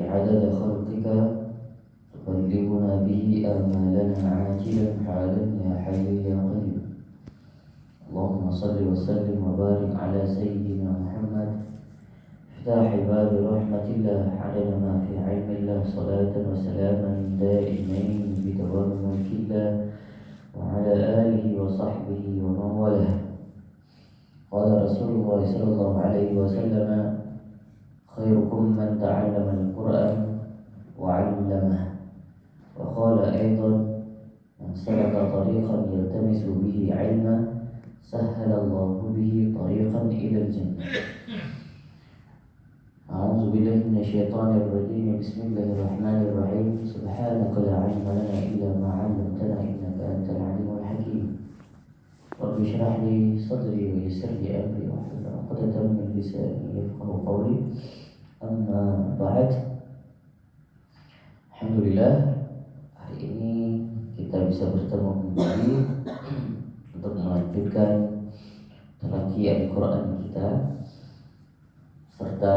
عدد خلقك تبلغنا به آمالنا عاجلا حالا يا حي يا قيوم. اللهم صل وسلم وبارك على سيدنا محمد افتح باب رحمة الله عدد ما في علم الله صلاة وسلاما دائمين بدوام ملك الله وعلى آله وصحبه ومن والاه. قال رسول الله صلى الله عليه وسلم خيركم من تعلم القرآن وعلمه. وقال أيضا من سلك طريقا يلتمس به علما سهل الله به طريقا إلى الجنة. أعوذ بالله من الشيطان الرجيم. بسم الله الرحمن الرحيم. سبحانك لا علم لنا إلا ما علمتنا إنك أنت العليم الحكيم. رب اشرح لي صدري ويسر لي أمري واحلل عقدة من لساني يفقهوا قولي. Amma ba'd. Alhamdulillah, hari ini kita bisa bertemu kembali untuk melanjutkan talaqi Al-Quran kita serta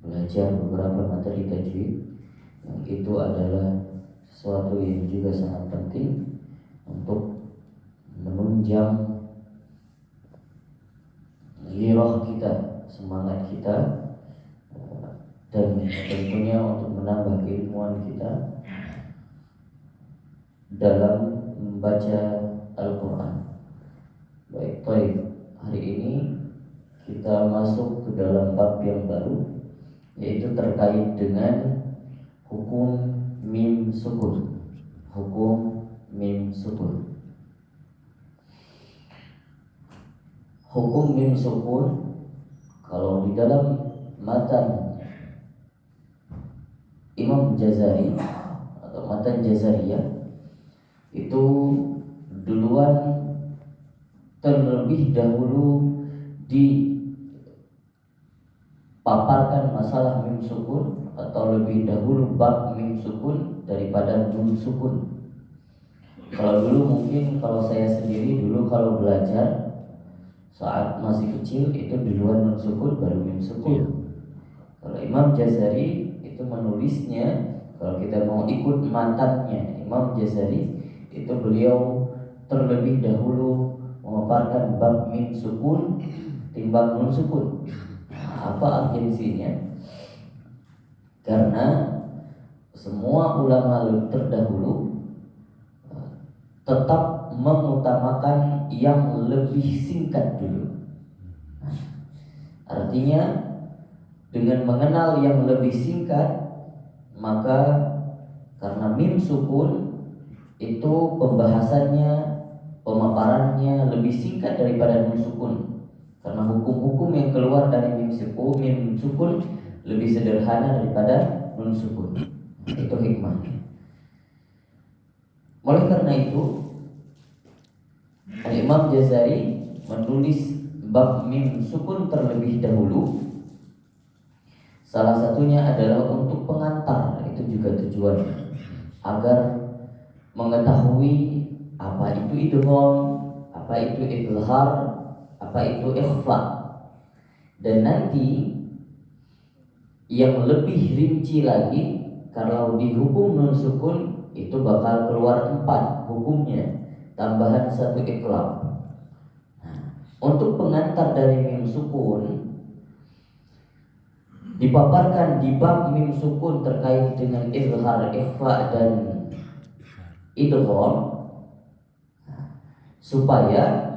belajar beberapa materi tajwid, yang itu adalah sesuatu yang juga sangat penting untuk menunjang ghirah kita, semangat kita, dan tentunya untuk menambah keilmuan kita dalam membaca Al-Quran. Baik, hari ini kita masuk ke dalam bab yang baru, yaitu terkait dengan hukum mim sukun. Hukum mim sukun. Hukum mim sukun, kalau di dalam matan Imam Jazari atau matan Jazariyah itu duluan terlebih dahulu dipaparkan masalah mim sukun, atau lebih dahulu bab mim sukun daripada nun sukun. Kalau dulu mungkin, kalau saya sendiri dulu kalau belajar saat masih kecil itu duluan nun sukun baru mim sukun. Kalau Imam Jazari itu menulisnya, kalau kita mau ikut matannya Imam Jazari, itu beliau terlebih dahulu memaparkan bab mim sukun timbang nun sukun. Apa urgensinya? Karena semua ulama terdahulu tetap mengutamakan yang lebih singkat dulu. Artinya dengan mengenal yang lebih singkat, maka karena mim sukun itu pembahasannya, pemaparannya lebih singkat daripada nun sukun. Karena hukum-hukum yang keluar dari mim sukun lebih sederhana daripada nun sukun. Itu hikmahnya. Oleh karena itu, Imam Jazari menulis bab mim sukun terlebih dahulu. Salah satunya adalah untuk pengantar, itu juga tujuannya, agar mengetahui apa itu idgham, apa itu izhar, apa itu ikhfa. Dan nanti yang lebih rinci lagi, kalau di hukum nun sukun itu bakal keluar 4 hukumnya, tambahan 1 iqlab. Untuk pengantar dari mim sukun dipaparkan di bab mim sukun terkait dengan izhar, ikhfa, dan idgham, supaya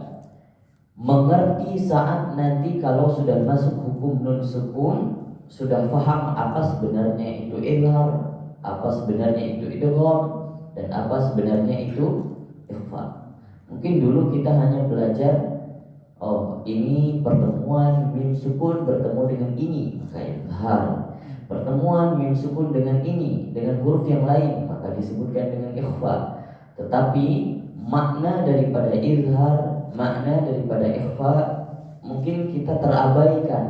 mengerti saat nanti kalau sudah masuk hukum nun sukun, sudah paham apa sebenarnya itu izhar, apa sebenarnya itu idgham, dan apa sebenarnya itu ikhfa. Mungkin dulu kita hanya belajar, oh ini pertemuan mim sukun bertemu dengan ini, maka izhar. Pertemuan mim sukun dengan ini, dengan huruf yang lain, maka disebutkan dengan ikhfa. Tetapi makna daripada izhar, makna daripada ikhfa mungkin kita terabaikan,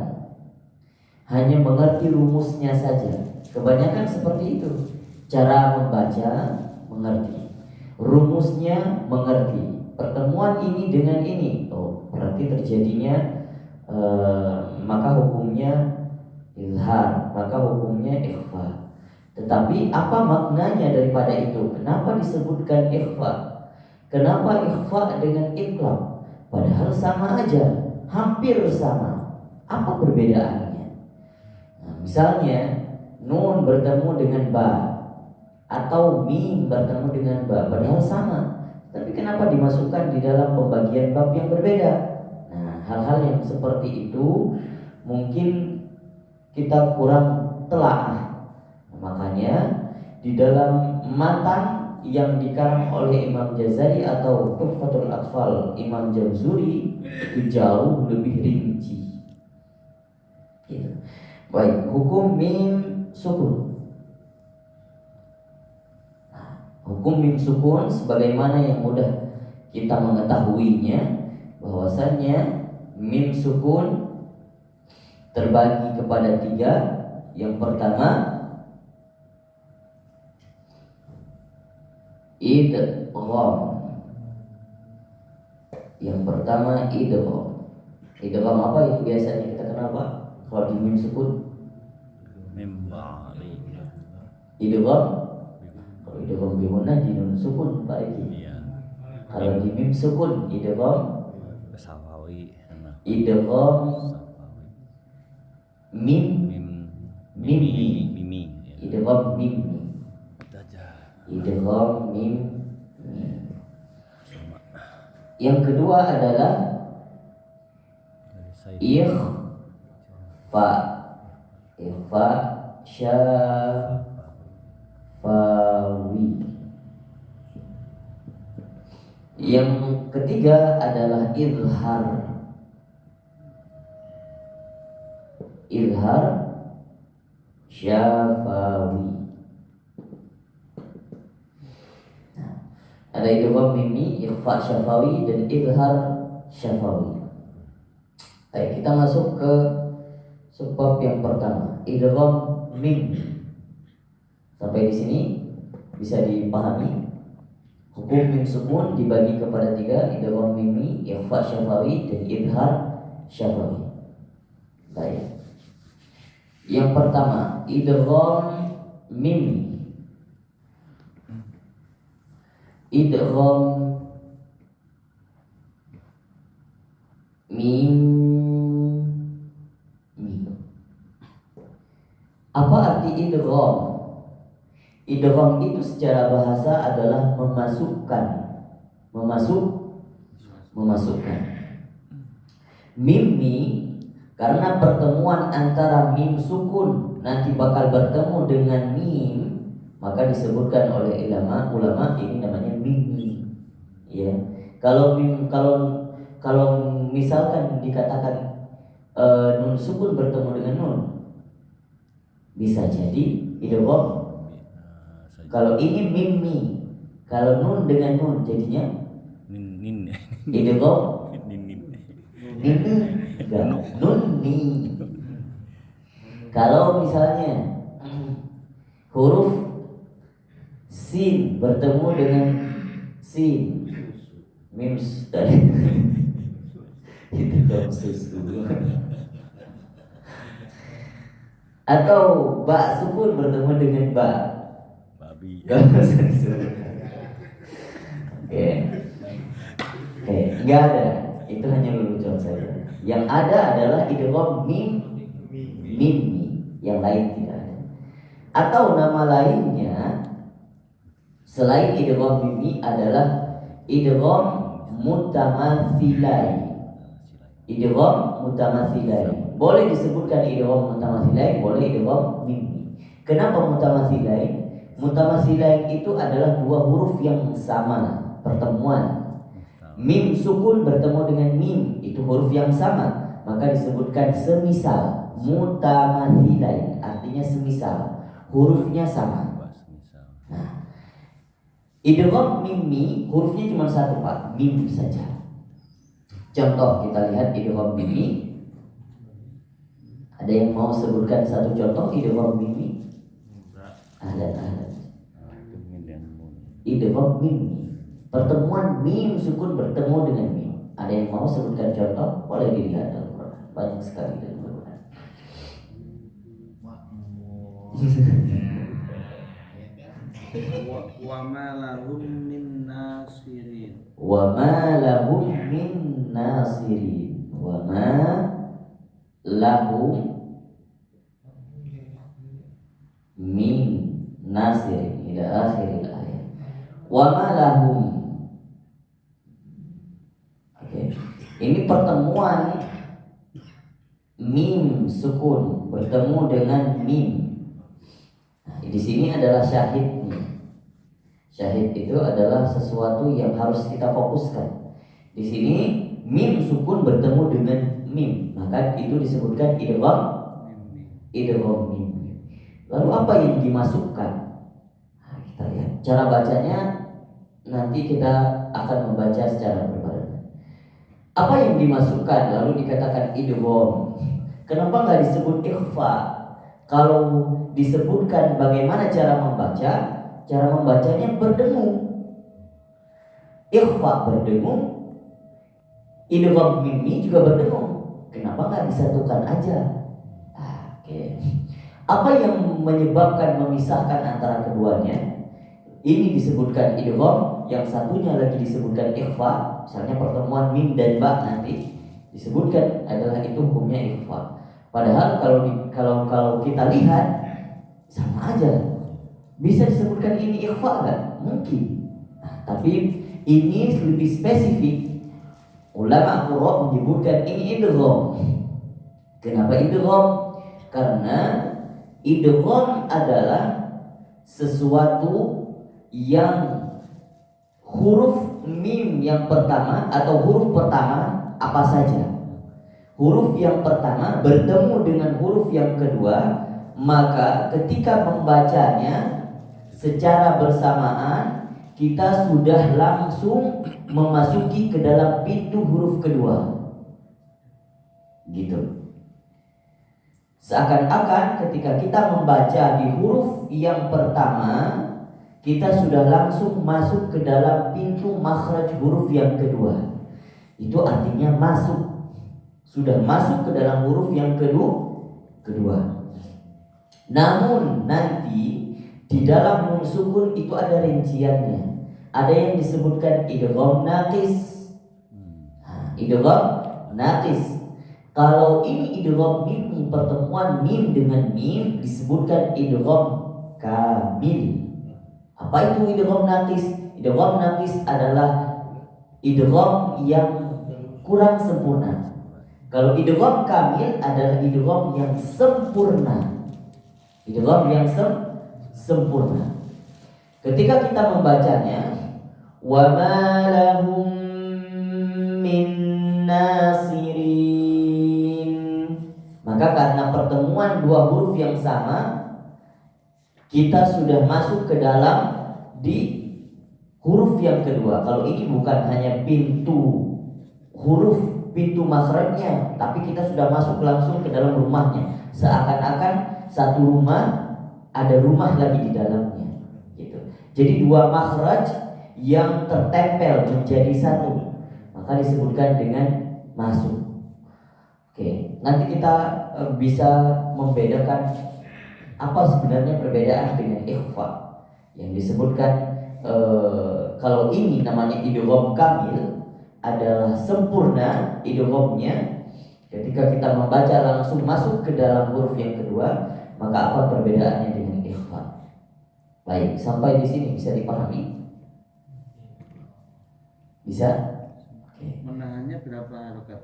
hanya mengerti rumusnya saja. Kebanyakan seperti itu. Cara membaca mengerti, rumusnya mengerti, pertemuan ini dengan ini, oh berarti terjadinya maka hukumnya izhar, maka hukumnya ikhfa. Tetapi apa maknanya daripada itu? Kenapa disebutkan ikhfa? Kenapa ikhfa dengan iqlab? Padahal sama aja, hampir sama. Apa perbedaannya? Nah, misalnya nun bertemu dengan ba atau mim bertemu dengan ba, padahal sama. Tapi kenapa dimasukkan di dalam pembagian bab yang berbeda? Nah, hal-hal yang seperti itu mungkin kita kurang telaah. Makanya di dalam matan yang dikarang oleh Imam Jazari atau Tuhfatul Atfal Imam Jamzuri itu jauh lebih rinci. Gitu. Baik, hukum mim sukun. Hukum mim sukun sebagaimana yang mudah kita mengetahuinya, bahwasannya mim sukun terbagi kepada 3. Yang pertama idgham. Yang pertama idgham. Idgham apa yang biasanya kita kenal Pak? Kalau di mim sukun idgham. Kalau idgham bihunna di nun sukun Pak Eki. Kalau di mim sukun idgham mim mimi idgham mimi idgham mim. Yang kedua adalah ikhfa syafawi. Yang ketiga adalah izhar syafawi. Ada idgham mimi, ikhfa syafawi, dan izhar syafawi. Baik, kita masuk ke sebab yang pertama, idgham mim. Sampai di sini bisa dipahami. Hukum mim sukun dibagi kepada 3, idgham mimi, ikhfa syafawi, dan izhar syafawi. Baik. Yang pertama, idgham mimi. Idgham mim. Apa arti idgham? Idgham itu secara bahasa adalah memasukkan. Mimi karena pertemuan antara mim sukun nanti bakal bertemu dengan mim, maka disebutkan oleh ulama ini namanya mimi. Ya. Kalau misalkan dikatakan nun sukun bertemu dengan nun, bisa jadi idgham. Kalau ini mimi, kalau nun dengan nun jadinya idgham nunni. Kalau misalnya huruf sin bertemu dengan sin, mim dari itu susu. Atau ba sukun bertemu dengan ba, babi. Oke, nggak ada. Itu hanya lelucon saja. Yang ada adalah idgham mim mimi, yang lain tidak ada. Atau nama lainnya selain idgham mimi adalah idgham mutamatsilain. Idgham mutamatsilain. Boleh disebutkan idgham mutamatsilain, boleh idgham mimi. Kenapa mutamatsilain? Mutamatsilain itu adalah 2 huruf yang sama pertemuan. Mim sukun bertemu dengan mim, itu huruf yang sama, maka disebutkan semisal. Mutamatsilain artinya semisal, hurufnya sama. Nah, idgham mimi hurufnya cuma 1 Pak, mim saja. Contoh kita lihat idgham mimi. Ada yang mau sebutkan satu contoh idgham mimi? Ahlan. Idgham mimi, pertemuan mim sukun bertemu dengan mim. Ada yang mau sebutkan contoh? Boleh dilihat Al-Quran, banyak sekali dari Al-Quran. Wa ma lahum min nasirin. Wa ma lahum min nasirin. Wa ma lahum min nasirin ila akhiril ayat. Wa ma lahum. Oke. Ini pertemuan mim sukun bertemu dengan mim. Nah, di sini adalah syahidnya. Syahid itu adalah sesuatu yang harus kita fokuskan. Di sini mim sukun bertemu dengan mim, maka itu disebutkan idgham mim. Lalu apa yang dimasukkan? Nah, kita lihat cara bacanya, nanti kita akan membaca secara berbarengan. Apa yang dimasukkan lalu dikatakan idgham? Kenapa nggak disebut ikhfa? Kalau disebutkan bagaimana cara membaca, cara membacanya berdengung. Ikhfa berdengung, idgham mimi juga berdengung. Kenapa nggak disatukan aja? Oke. Apa yang menyebabkan memisahkan antara keduanya? Ini disebutkan idgham, yang satunya lagi disebutkan ikhfa. Misalnya pertemuan mim dan ba nanti disebutkan adalah itu hukumnya ikhfa. Padahal kalau kita lihat sama aja. Bisa disebutkan ini ikhfa nggak? Mungkin. Nah, tapi ini lebih spesifik. Ulama Qur'an menyebutkan ini idgham. Kenapa idgham? Karena idgham adalah sesuatu yang huruf mim yang pertama atau huruf pertama apa saja. Huruf yang pertama bertemu dengan huruf yang kedua, maka ketika membacanya secara bersamaan kita sudah langsung memasuki ke dalam pintu huruf kedua. Gitu. Seakan-akan ketika kita membaca di huruf yang pertama, kita sudah langsung masuk ke dalam pintu makhraj huruf yang kedua. Itu artinya masuk. Sudah masuk ke dalam huruf yang kedua. Namun nanti di dalam nun sukun itu ada rinciannya. Ada yang disebutkan idgham naqis. Idgham naqis. Kalau ini idgham mim, pertemuan mim dengan mim disebutkan idgham kamil. Apa itu idgham naqis? Idgham naqis adalah idgham yang kurang sempurna. Kalau idgham kamil adalah idgham yang sempurna. Idgham yang sempurna. Ketika kita membacanya, wa ma lahum min nasirin, maka karena pertemuan dua huruf yang sama, kita sudah masuk ke dalam di huruf yang kedua. Kalau ini bukan hanya pintu huruf, pintu makhrajnya, tapi kita sudah masuk langsung ke dalam rumahnya. Seakan-akan satu rumah ada rumah lagi di dalamnya, gitu. Jadi dua makhraj yang tertempel menjadi satu, maka disebutkan dengan masuk. Oke, nanti kita bisa membedakan apa sebenarnya perbedaan dengan ikhfa yang disebutkan. Kalau ini namanya idgham kamil, adalah sempurna idghamnya. Ketika kita membaca langsung masuk ke dalam huruf yang kedua, maka apa perbedaannya dengan ikhfa? Baik, sampai di sini bisa dipahami? Bisa? Oke. Menahannya berapa harokat?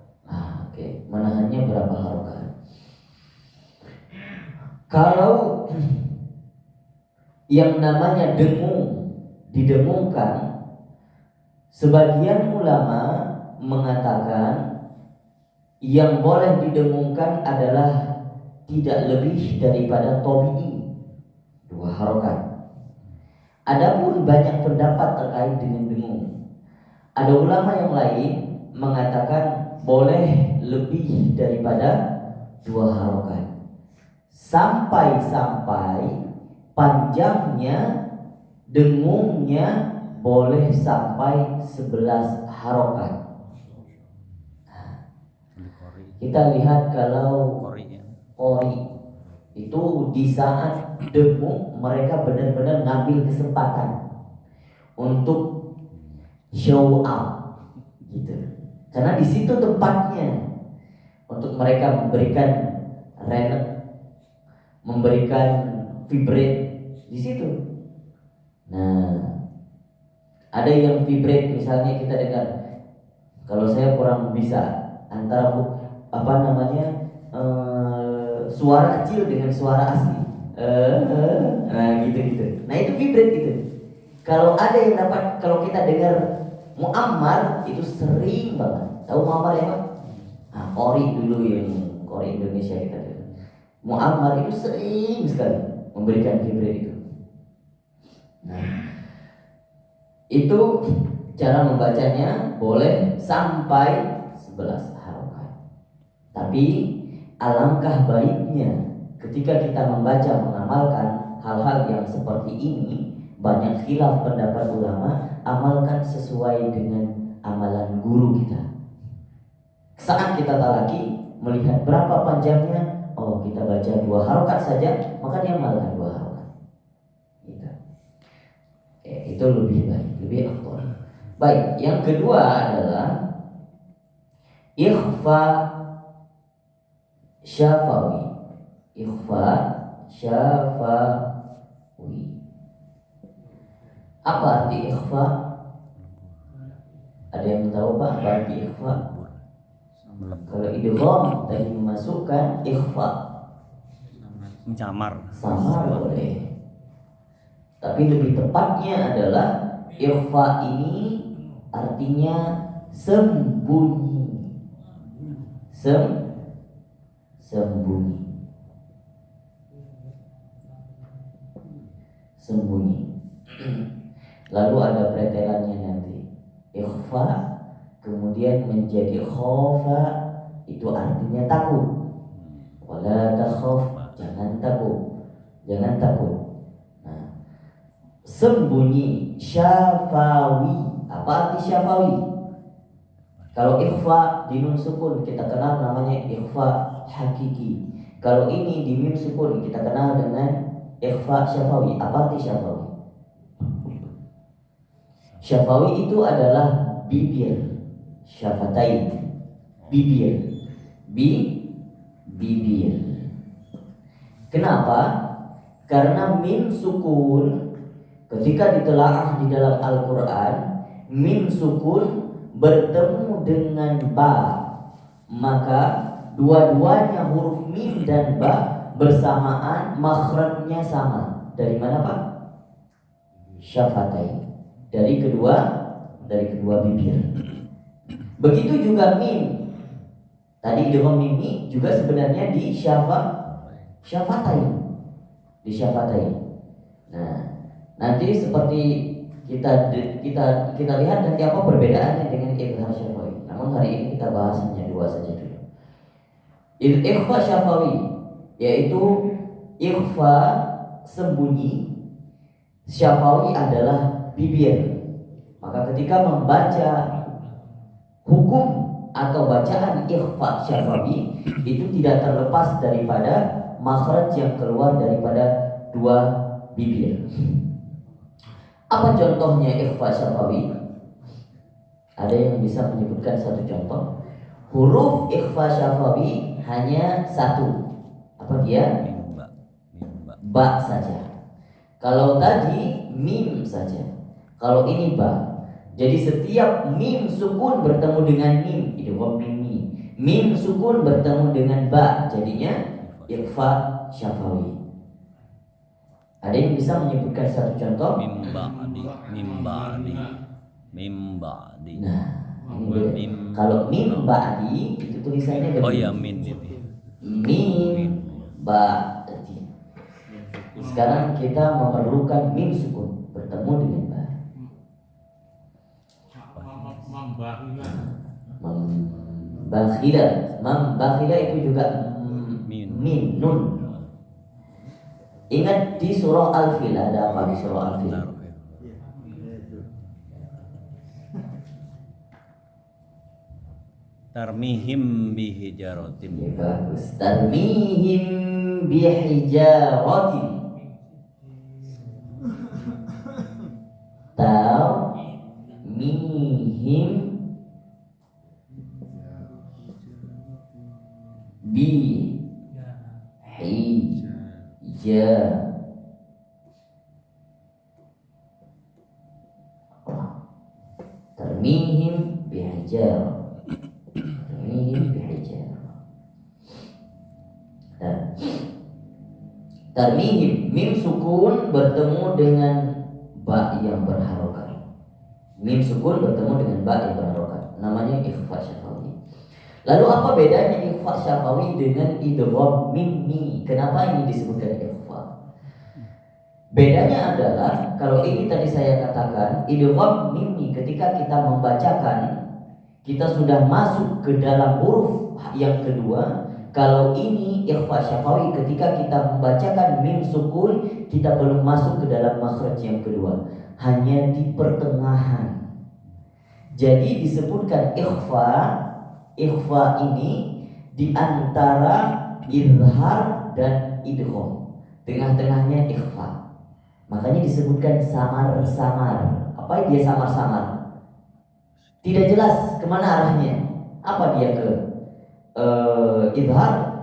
Oke. Menahannya berapa harokat? Kalau yang namanya dengung, didengungkan, sebagian ulama mengatakan yang boleh didengungkan adalah tidak lebih daripada tabi'i, 2 harokat. Adapun banyak pendapat terkait dengan dengung. Ada ulama yang lain mengatakan boleh lebih daripada 2 harokat. Sampai panjangnya dengungnya boleh sampai 11 harokat. Kita lihat kalau qori, Itu di saat demo mereka benar-benar ngambil kesempatan untuk show up gitu. Karena di situ tempatnya untuk mereka memberikan renet, memberikan vibrate di situ. Nah, ada yang vibrate misalnya kita dengar. Kalau saya kurang bisa antara suara kecil dengan suara asli. Nah gitu. Nah itu vibrate gitu. Kalau ada yang dapat, kalau kita dengar muammar itu sering banget. Tahu muammar ya Pak? Nah, Kori dulu yang Kori Indonesia kita dengar. Muammar itu sering sekali memberikan vibrate itu. Nah, itu cara membacanya boleh sampai 11 harokat. Tapi alangkah baiknya ketika kita membaca mengamalkan hal-hal yang seperti ini, banyak khilaf pendapat ulama, amalkan sesuai dengan amalan guru kita. Saat kita talaki melihat berapa panjangnya, oh kita baca 2 harokat saja, maka diamalkan 2 harokat. Gitu. Itu lebih baik, lebih afdal. Baik, yang kedua adalah ikhfa syafawi. Ikhfa syafawi. Apa arti ikhfa? Ada yang tahu Pak apa arti ikhfa? Kalau idgham tadi memasukkan, ikhfa samar boleh. Tapi lebih tepatnya adalah ikhfa ini artinya sembunyi. Sembunyi. Lalu ada pretelannya nanti. Ikhfa kemudian menjadi khofa, itu artinya takut. Wala takhaf, jangan takut. Nah, sembunyi syafawi. Apa arti syafawi? Kalau ikhfa di nun sukun kita kenal namanya ikhfa hakiki. Kalau ini di mim sukun kita kenal dengan ikhfa syafawi. Apa arti syafawi? Syafawi itu adalah bibir, syafatain, bibir, bibir. Kenapa? Karena mim sukun ketika ditelaah di dalam Al-Quran, mim sukun bertemu dengan ba, maka dua-duanya huruf mim dan ba bersamaan makhrajnya sama. Dari mana Pak? Syafatain. Dari kedua bibir. Begitu juga mim. Tadi dengan mimi juga sebenarnya di syafatain. Di syafatain. Nah, nanti seperti kita lihat nanti apa perbedaannya dengan ikhfa syafawi. Namun hari ini kita bahas hanya 2 saja dulu. Ikhfa syafawi yaitu ikhfa sembunyi, syafawi adalah bibir. Maka ketika membaca hukum atau bacaan ikhfa syafawi itu tidak terlepas daripada makhraj yang keluar daripada 2 bibir. Apa contohnya ikhfa syafawi? Ada yang bisa menyebutkan satu contoh? Huruf ikhfa syafawi hanya 1. Apa dia? Ba saja. Kalau tadi mim saja. Kalau ini ba. Jadi setiap mim sukun bertemu dengan mim, idgham mimi. Mim sukun bertemu dengan ba, jadinya ikhfa syafawi. Ada yang bisa menyebutkan satu contoh? Mim ba'di. Nah, kalau mim ba'di itu tulisannya begini. Oh ya, min itu. Mim ba'di. Sekarang kita memerlukan mim sukun bertemu dengan ba. Mambakhila itu juga min nun. Ingat di surah Al-Fil, ada apa di surah Al-Fil? Tarmihim bihijaratim. Ya, bagus. Tarmihim bihijaratin. Tarmihim tarmihim bihijarah. Tarmihim bihijarah. Tarmihim, mim sukun bertemu dengan ba yang berharokat. Mim sukun bertemu dengan ba yang berharokat. Namanya ikhfa syafawi. Lalu apa bedanya ikhfa syafawi dengan idgham mimmi? Kenapa ini disebutkan ikhfa? Bedanya adalah, kalau ini tadi saya katakan idgham mimmi, ketika kita membacakan kita sudah masuk ke dalam huruf yang kedua. Kalau ini ikhfa syafawi, ketika kita membacakan mim sukun kita belum masuk ke dalam makhraj yang kedua, hanya di pertengahan. Jadi disebutkan ikhfa. Ikhfa ini di antara izhar dan idgham, tengah-tengahnya ikhfa. Makanya disebutkan samar-samar. Apa dia samar-samar? Tidak jelas kemana arahnya. Apa dia ke izhar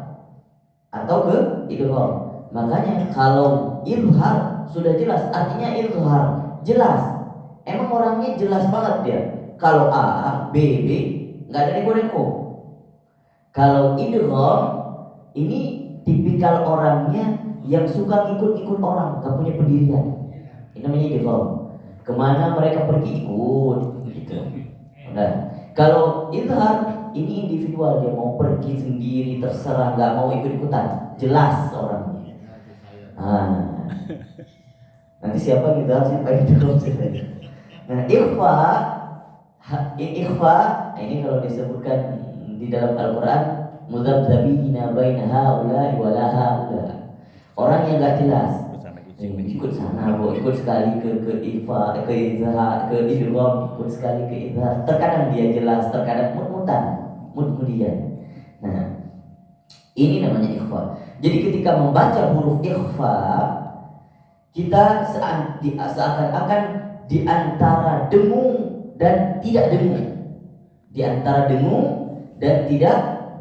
atau ke idgham? Makanya kalau izhar sudah jelas, artinya izhar jelas. Emang orangnya jelas banget dia. Kalau A, B, nggak ada neko-neko. Kalau idgham ini tipikal orangnya yang suka ikut-ikut orang, nggak punya pendirian. Ini namanya idgham. Kemana mereka pergi ikut, gitu. Nah, kalau izhar ini individual, dia mau pergi sendiri terserah, nggak mau ikut-ikutan, jelas orangnya. Nanti siapa gitu, siapa idgham saja. Nah, ikhfa ini kalau disebutkan di dalam Al-Quran, mudzabdzabina baina haula'i wa la haula. Orang yang nggak jelas, ikut sana, ikut sekali ke ikhfa, ke izhar, ke idgham, ikut sekali ke izhar. Terkadang dia jelas, terkadang mud-mudian. Nah, ini namanya ikhfa. Jadi ketika membaca huruf ikhfa, kita seakan-akan di antara dengung dan tidak dengung, di antara dengung dan tidak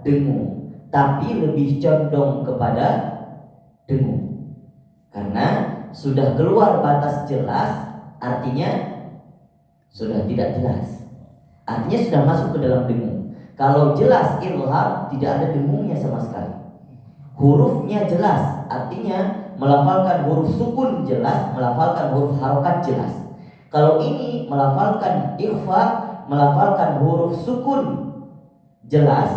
dengung, tapi lebih condong kepada dengung. Karena sudah keluar batas jelas, artinya sudah tidak jelas, artinya sudah masuk ke dalam dengung. Kalau jelas izhar, tidak ada dengungnya sama sekali. Hurufnya jelas, artinya melafalkan huruf sukun jelas, melafalkan huruf harokat jelas. Kalau ini melafalkan ikhfa, melafalkan huruf sukun jelas,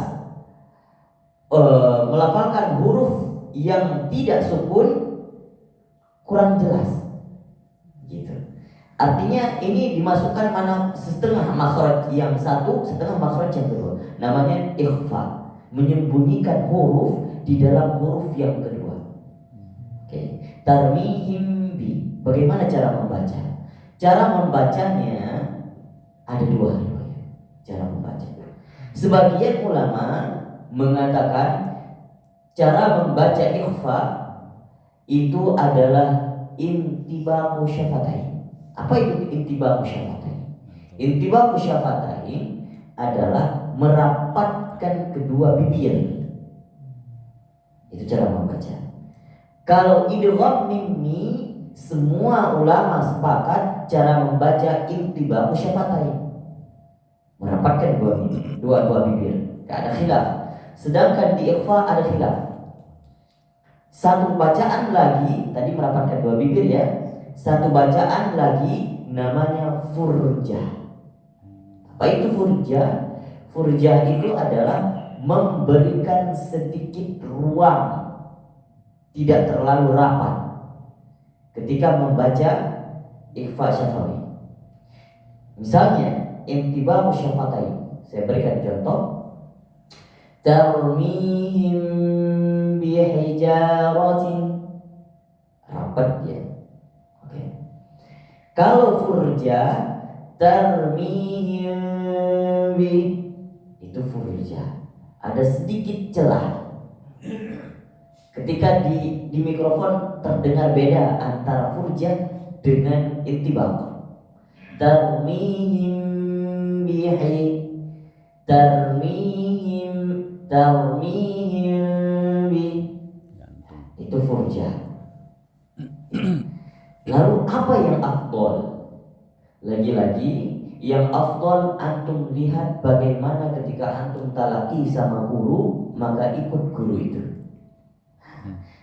melafalkan huruf yang tidak sukun kurang jelas, gitu. Artinya ini dimasukkan mana setengah makhraj yang satu, setengah makhraj yang kedua. Namanya ikhfa, menyembunyikan huruf di dalam huruf yang kedua. Oke. Tarmihim bi. Bagaimana cara membaca? Cara membacanya ada dua cara membaca. Sebagian ulama mengatakan cara membaca ikhfa itu adalah intibaqu syafatain. Apa itu intibaqu syafatain? Intibaqu syafatain adalah merapatkan kedua bibir. Itu cara membaca. Kalau idgham mimmi, semua ulama sepakat cara membaca intibaqu syafatain, merapatkan dua bibir, tidak ada khilaf. Sedangkan di ikhfa ada khilaf. Satu bacaan lagi, tadi merapatkan dua bibir ya. Satu bacaan lagi namanya furjah. Apa itu furjah? Furjah itu adalah memberikan sedikit ruang, tidak terlalu rapat ketika membaca ikhfa syafawi. Misalnya intibaqu syafatain, saya berikan contoh. Tarmihim bihijaratin, rapat ya. Oke. Kalau furja, tarmihim bi, itu furja, ada sedikit celah. Ketika di mikrofon terdengar beda antara furjah dengan intibaq. Tarmihim bihi tarmihim bi, itu furjah. Lalu apa yang afdol? Lagi-lagi yang afdol antum lihat bagaimana ketika antum talaki sama guru, maka ikut guru itu.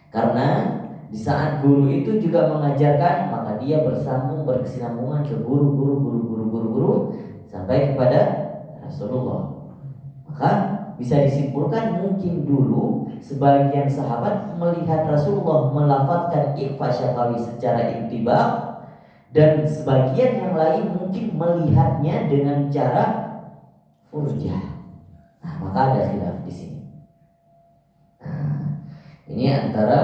Karena di saat guru itu juga mengajarkan, maka dia bersambung berkesinambungan ke guru sampai kepada Rasulullah. Maka bisa disimpulkan mungkin dulu sebagian sahabat melihat Rasulullah melafazkan ikhfa syafawi secara intibaq, dan sebagian yang lain mungkin melihatnya dengan cara furjah. Nah, maka ada khilaf di sini. Ini antara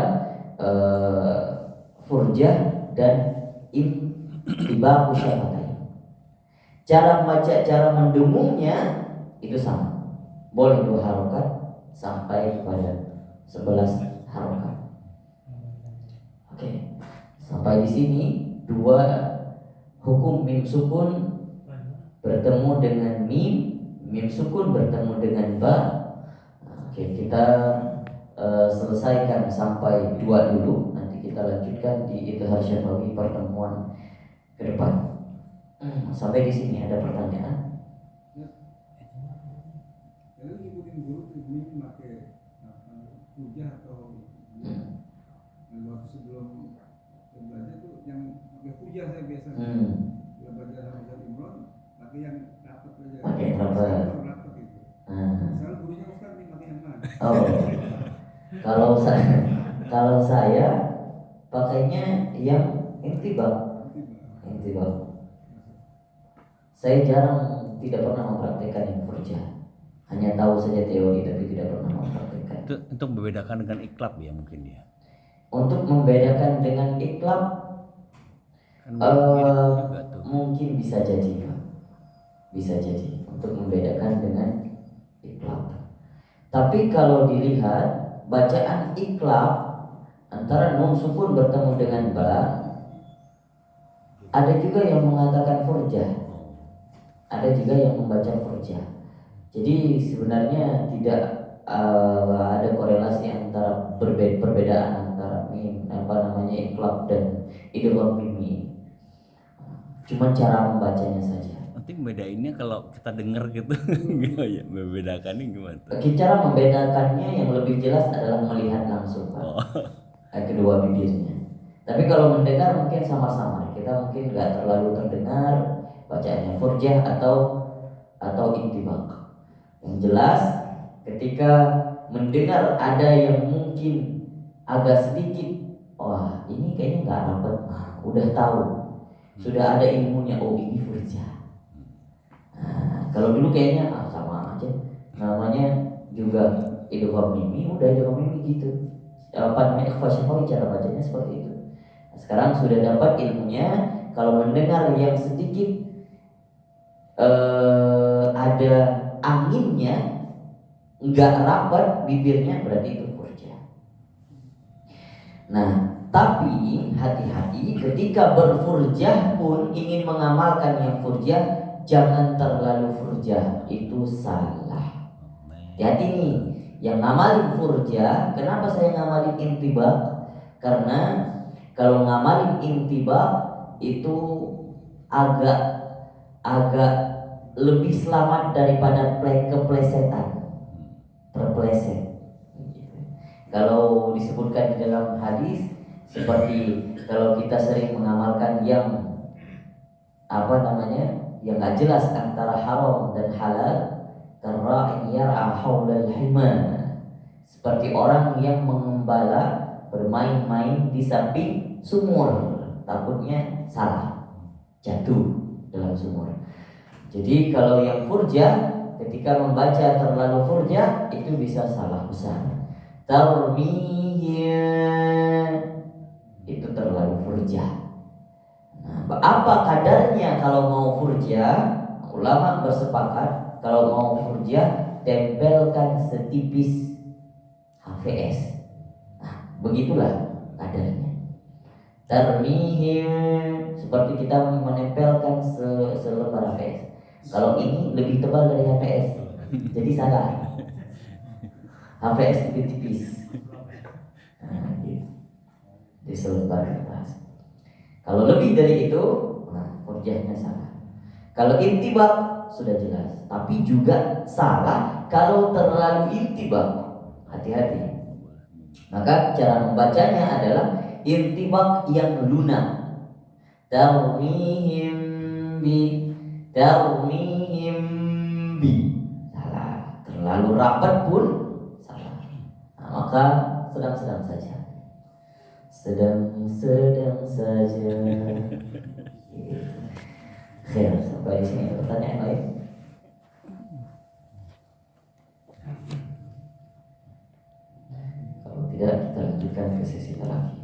furjah dan intibaq syafatain. Cara membaca, cara mendengungnya itu sama. Boleh 2 harokat sampai kepada 11 harokat. Oke. Sampai di sini 2 hukum mim sukun bertemu dengan mim sukun bertemu dengan ba. Oke, kita selesaikan sampai 2 dulu. Nanti kita lanjutkan di Idhar Syafawi pertemuan ke depan. Sampai di sini ada pertanyaan? Jadi ngikutin guru ini pakai hujah atau waktu sebelum belajar tuh yang pakai hujah saya biasanya. Bila belajar sama Imron pakai yang rapat aja. Pakai rapat. Rapat itu. Sekarang gurunya Ustaz nih pakai yang mana? Oh. Kalau saya pakainya yang intibaq. Saya jarang, tidak pernah mempraktikkan yang furjah. Hanya tahu saja teori tapi tidak pernah mempraktikkan. Itu untuk membedakan dengan iklab ya mungkin ya. Untuk membedakan dengan iklab mungkin bisa jadi, Pak. Bisa jadi untuk membedakan dengan iklab. Tapi kalau dilihat bacaan iklab antara nun sukun bertemu dengan ba, ada juga yang mengatakan furjah, ada juga yang membaca furjah. Jadi sebenarnya tidak ada korelasi antara perbedaan antara mim iklab dan idgham mimi. Cuma cara membacanya saja. Nanti bedainnya kalau kita dengar gitu. Ya, membedakannya gimana? Cara membedakannya yang lebih jelas adalah melihat langsung, Pak. Kedua bibirnya. Tapi kalau mendengar mungkin sama-sama. Kita mungkin nggak terlalu terdengar bacaannya furjah atau intibaq. Yang jelas ketika mendengar ada yang mungkin agak sedikit, wah ini kayaknya nggak rapat, udah tahu, sudah ada ilmunya, oh ini furjah. Kalau dulu kayaknya sama aja, namanya juga idgham mimi, udah idgham mimi gitu. Ikhfa syafawi cara bacanya seperti itu. Sekarang sudah dapat ilmunya, kalau mendengar yang sedikit ada anginnya, nggak rapat bibirnya, berarti itu furjah. Nah, tapi hati-hati ketika berfurjah pun ingin mengamalkan yang furjah, jangan terlalu furjah, itu salah. Hati nih, yang ngamalin furjah, kenapa saya ngamalin intibaq? Karena kalau ngamalin intibaq itu agak lebih selamat daripada keplesetan, terpleset. Kalau disebutkan di dalam hadis, seperti kalau kita sering mengamalkan yang yang nggak jelas antara haram dan halal, karra'in yar'a haulal hima, seperti orang yang mengembala bermain-main di samping sumur, takutnya salah jatuh dalam sumur. Jadi kalau yang furjah, ketika membaca terlalu furjah itu bisa salah besar. Tarmiyah itu terlalu furjah. Nah, apa kadarnya kalau mau furjah? Ulama bersepakat kalau mau furjah tempelkan setipis HVS. Nah, Begitulah kadarnya. Tarmihim seperti kita menempelkan selembar HPS. Kalau ini lebih tebal dari HPS, jadi salah. HPS tipis-tipis. Nah, gitu. Di selembar kertas. Kalau lebih dari itu, nah furjahnya salah. Kalau intibak sudah jelas, tapi juga salah kalau terlalu intibak. Hati-hati. Maka cara membacanya adalah intibak yang lunak. Tarmihim bi, tarmihim bi. Salah. Terlalu rapat pun salah. Nah, maka sedang-sedang saja. Sedang-sedang saja. Khair, sampai di sini pertanyaan lain. Kalau tidak, kita lanjutkan ke sesi terakhir.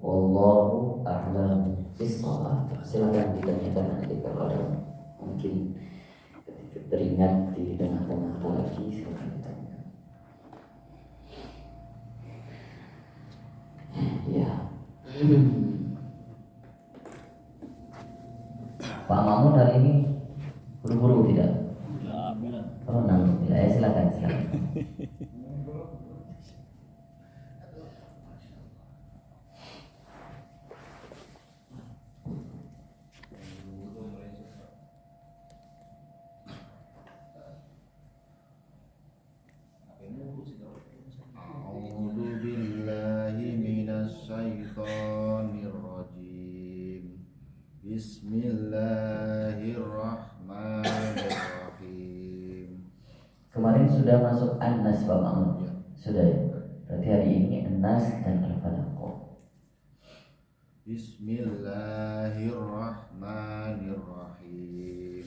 Wallahu a'lam bishawab. Silakan ditanyakan nanti kalau ada mungkin teringat di tengah-tengah lagi, silakan ditanya. Ya. Pak Mamun hari ini buru-buru tidak? Oh, nangis tidak. Silakan. A'udzu billahi minasy syaithanir rajim. Bismillahirrahmanirrahim. Kemarin sudah masuk An-Nas Pak Mamun. Ya. Sudah ya. Berarti hari ini An-Nas dan Al-Falaq. Bismillahirrahmanirrahim.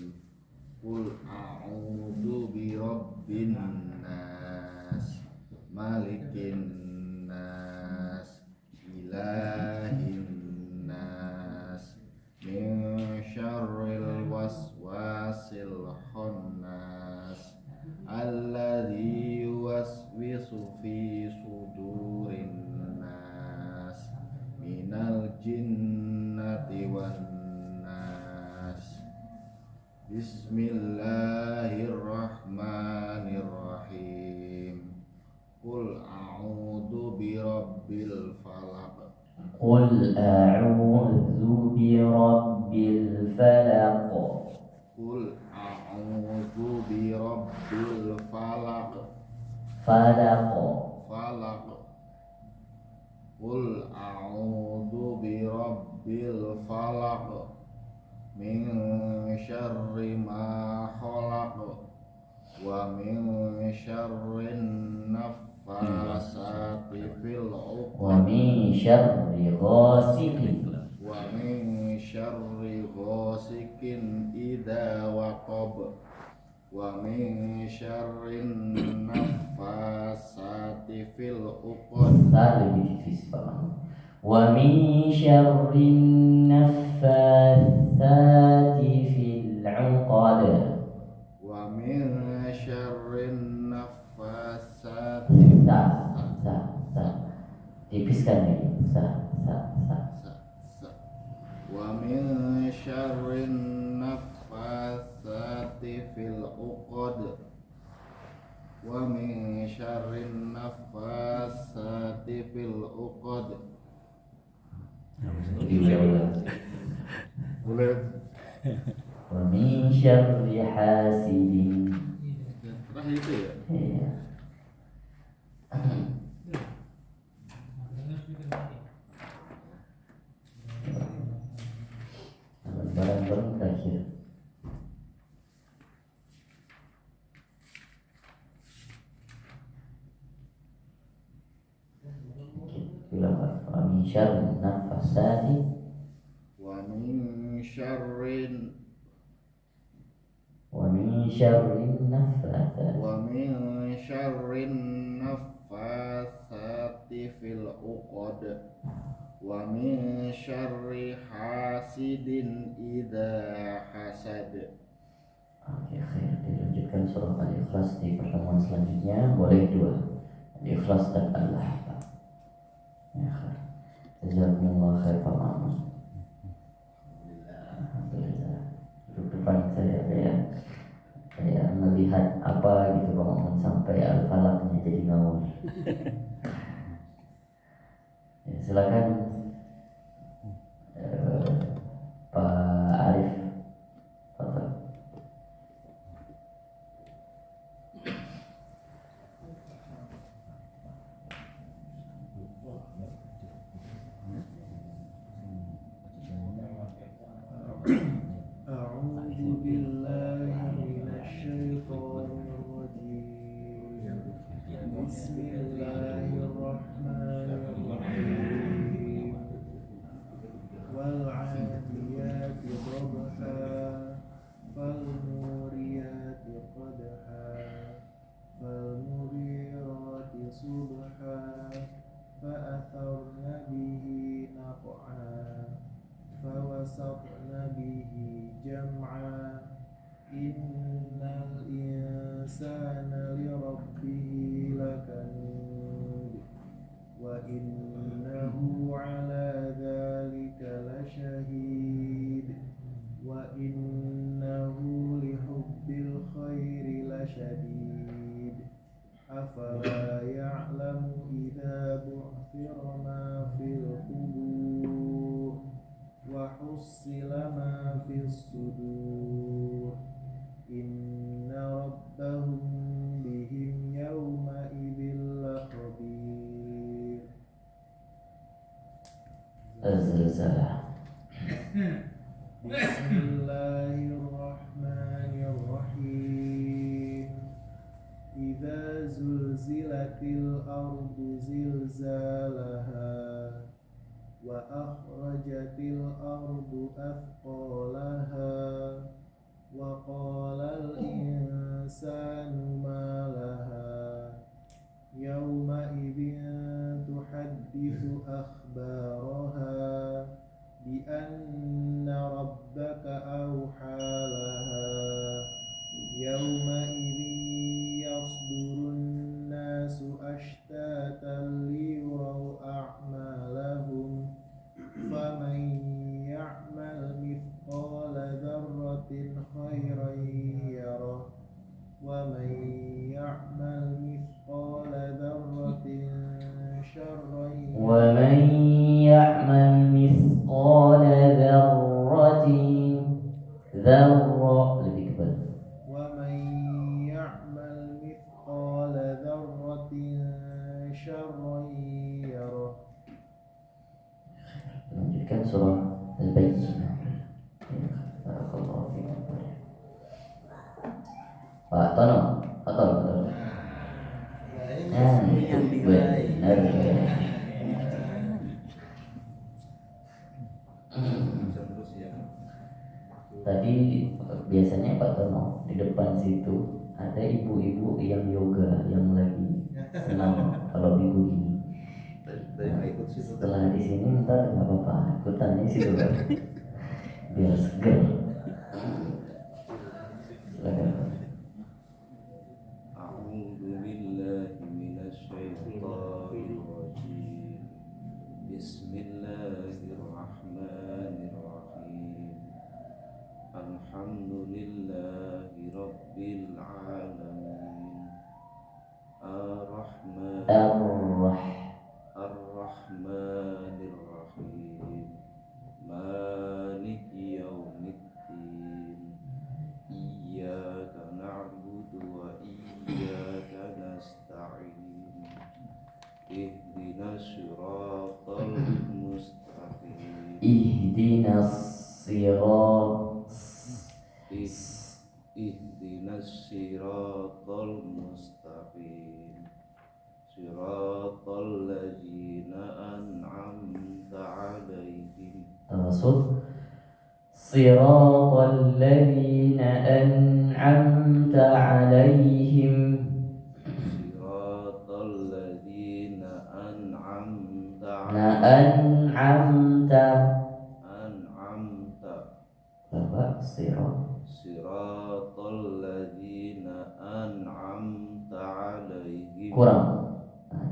Qul a'udzu birabbin nas, malikin nas, ilahin nas, min syarril waswasil khannas, alladzi yuwaswisu fi sudurin nas, minal jinnati wan nas. Bismillahirrahmanirrahim. Qul a'udzu birabbil falaq. Qul a'udzu birabbil falaq. Qul a'udzu birabbil falaq. Falaq. Falaq. Qul a'udzu birabbil falaq. Min syarri ma khalaq wa min syarrin naffasati fil 'uqad Wa min syarri ghasiqin. wa min syarri ghasikin idza waqab wa min syarrin naffasati fil 'uqad. Lebih tipis Pak. Wa min syarrin naffatsati fil 'uqad. Wa min syarrin naffasati Tipiskan ini. wa min syarrin naffasati fil 'uqad wa min syarrin naffasati fil 'uqad. Boleh. Wa min syarri hasidin. Terakhir itu ya. Iya. Barang-barang terakhir. Wa min syarri nafasati Wa min syarrin wa min syarri nafasati wa min syarrin naffasati fil 'uqad wa min syarri hasidin idza hasad. Oke, khair. Dilanjutkan surah Al-Ikhlas di pertemuan selanjutnya. Boleh dua. Ikhlas dan Allah. Ya, jazakumullah khair Pak Mamun. Alhamdulillah. Duduk depan saya kayak melihat apa gitu Pak Mamun sampai al-falaknya jadi ngawur. Ya, silakan Pak Arif. Tafadhol. أعوذ بالله من الشيطان الرجيم بسم الله الرحمن الرحيم والعاديات ضبحا فالموريات قدحا فالمغيرات صبحا فأثرن به نقعا فوسطن به جمعا إن الإنسان لربه لكنود وإنه على ذلك لشهيد وإنه لحب الخير لشديد أفلا يعلم إذا بعثر ما في القبور وحصل ما في الصدور إن ربهم بهم يومئذ لخبير. الزلزلة. بسم الله الرحمن الرحيم إذا زلزلت الأرض زلزالها وأخرجت الأرض أثقالها وقال الإنسان ما لها يومئذ تحدث أخبارها بأن ربك أوحى لها يومئذ يصدر الناس أشتاتا ليروا أعمالهم فمن يعمل مثقال ذرة خيرا يره ومن يعمل مثقال ذرة شرا يره ومن يعمل مثقال ذرة lebih tebal. ومن يعمل مثقال ذرة شرا يره. Lanjutkan surah Al-Bayyinah. Barakallahu fiikum. Pak Tono, betul. Benar. Tadi biasanya Pak Tono di depan situ ada ibu-ibu yang yoga yang lagi senang kalau minggu gini. Setelah di sini ntar nggak apa-apa ikutan di situ kan, biar seger. Silakan. A'udzu billahi minasyaitonir rajim. Bismillahirrahmanirrahim. Alhamdulillahi rabbil alamin. Ar-Rahmanir-Rahim. Maliki yaumiddin. Iyyaka na'budu wa iyyaka nasta'in. Ihdinas siratal mustaqim. Ihdinas siratal mustaqim. Siratal ladzina an'amta 'alaihim. Termasuk Siratal ladzina an'amta 'alaihim. Siratal ladzina an'amta An'amta. Berapa? Siratal ladzina an'amta 'alaihim. Kurang.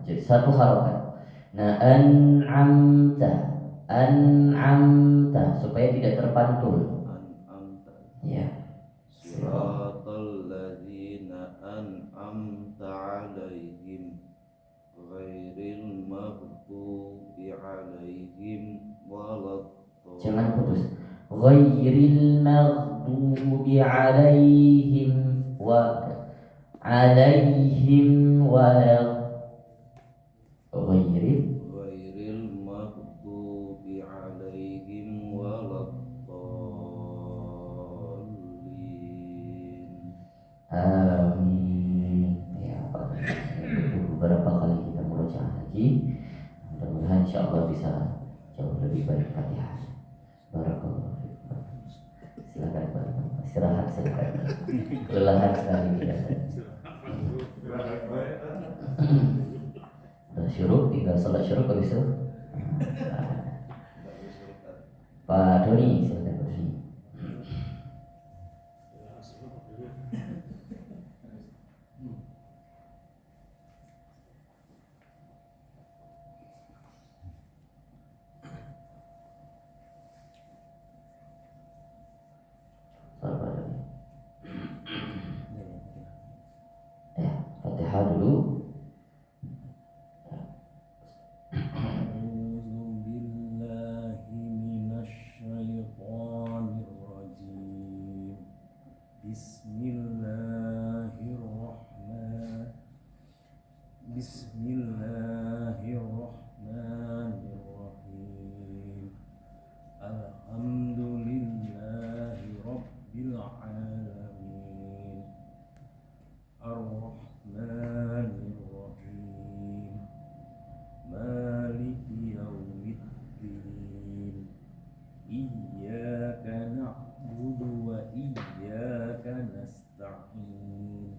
jadi satu harokat. Nah, an'amta supaya tidak terpantul. An'amta Ya. Siratal ladzina an'amta 'alaihim ghairil maghdubi 'alaihim waladdallin. Jangan putus. Ghairil maghdubi 'alaihim wa 'alaihim wa ghairil maghdubi 'alaihim waladdallin. Amin. Ya, Pak. Itu beberapa kali kita murojaah lagi. Mudah-mudahan insyaallah bisa jauh lebih baik Fatihah. Barakallahu fiikum. Silakan Pak. Istirahat silakan. Kelelahan sekali kita. Udah syuruk, tinggal sholat syuruk habis itu. Pak Doni, silakan Pak Doni. Sabar Doni. Ya, Fatihah dulu. Bismillahirrahmanirrahim. Alhamdulillahi rabbil alamin. Ar-Rahmanir-Rahim. Maliki yaumiddin. Iyyaka na'budu wa iyyaka nasta'in.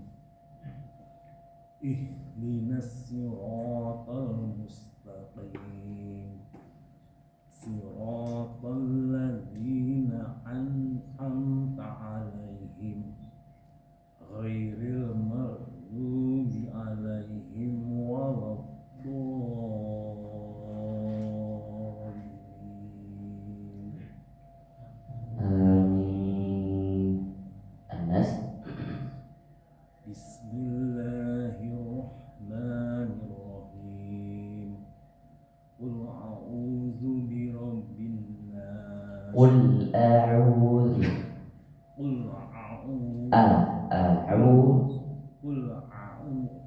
Ihdinas siratal mustaqim. Siratal ladzina an'amta 'alaihim ghairil maghdubi 'alaihim waladdallin. Amin. Anas. Bismillahirrahmanirrahim. Qul a'udzu birabbin nas. Qul a'udzu Qul a'udzu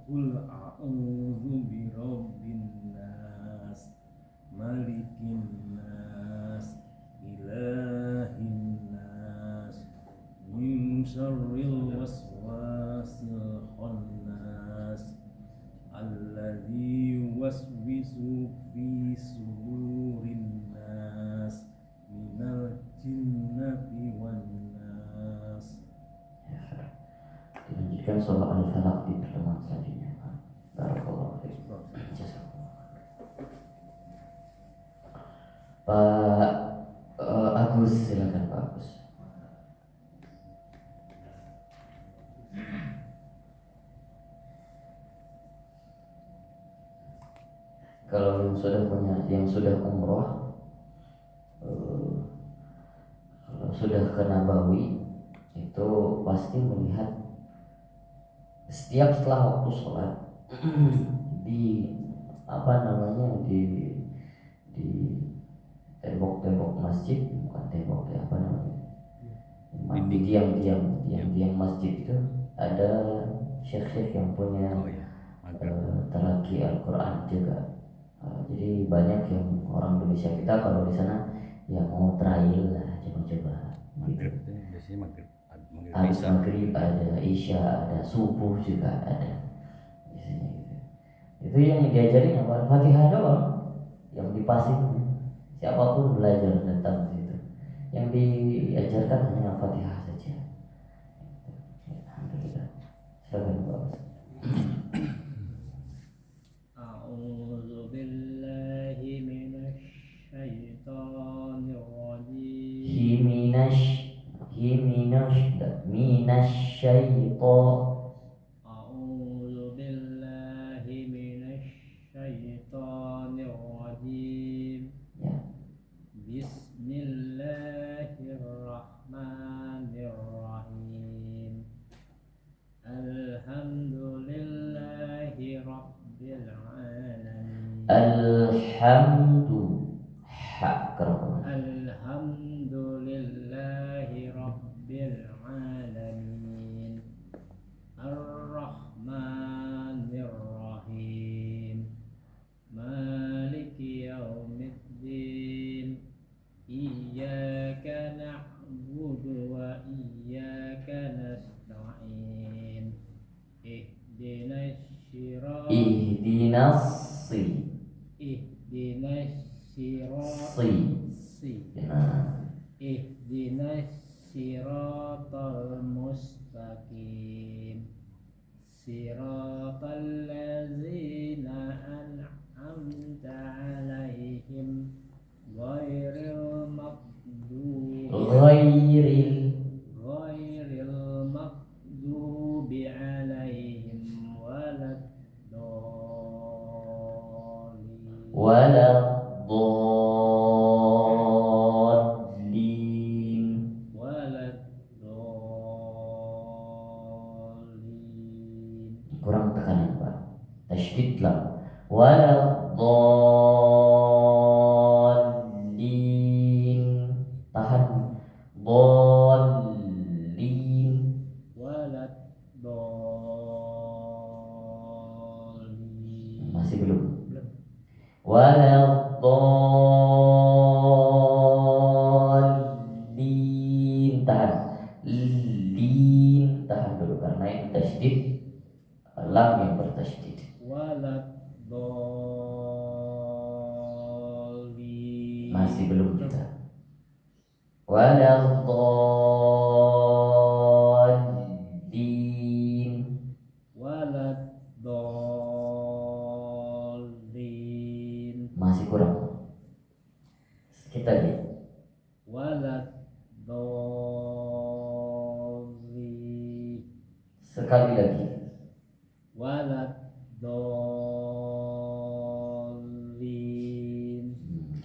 Qul a'udzu birabbin nas, malikin nas, ilahin nas, min syarril waswasil khannas, alladzi yuwaswisu fi sudurin nas, minal jinnati wan nas. Dilanjutkan surah Al-Falaq di pertemuan selanjutnya. Barakallahu fiikum. Pak Agus, silakan Pak Agus. Kalau yang sudah umroh, kalau sudah ke Nabawi itu pasti melihat setiap setelah waktu sholat di tembok-tembok masjid, bukan tembok ya, di tiang masjid itu ada syekh-syekh yang punya teraki Al-Quran juga. Jadi banyak yang orang Indonesia kita kalau di sana ya mau trial lah, coba-coba gitu. Biasanya Habis maghrib ada isya, ada subuh juga ada. Biasanya gitu. Itu yang diajarin apa? Fatihah doang. Yang dipasing siapapun belajar datang situ. Yang diajarkan hanya Fatihah saja. Alhamdulillah. Silakan Pak. A'udzu billahi minasy syaithanir rajim. A'udzu billahi minasy Alhamdu ha kerana Alhamdulillahi Rabbil Alamin Ar-Rahmanir Rahim Maliki Yaumiddin Iyyaka na'budu wa iyyaka nasta'in Ihdinas siratal ihdinas nah Ihdinas siratal mustaqim Siratal ladzina an'amta alaihim Ghairil maghdubi alaihim waladdallin kurang tekanan Pak, tasydid lam waladdallin tahan dallin masih belum waladdallin tahan lin tahan dulu karena itu tasydid lam yang bertasydid masih belum kita waladdallin masih kurang kita lihat sekali lagi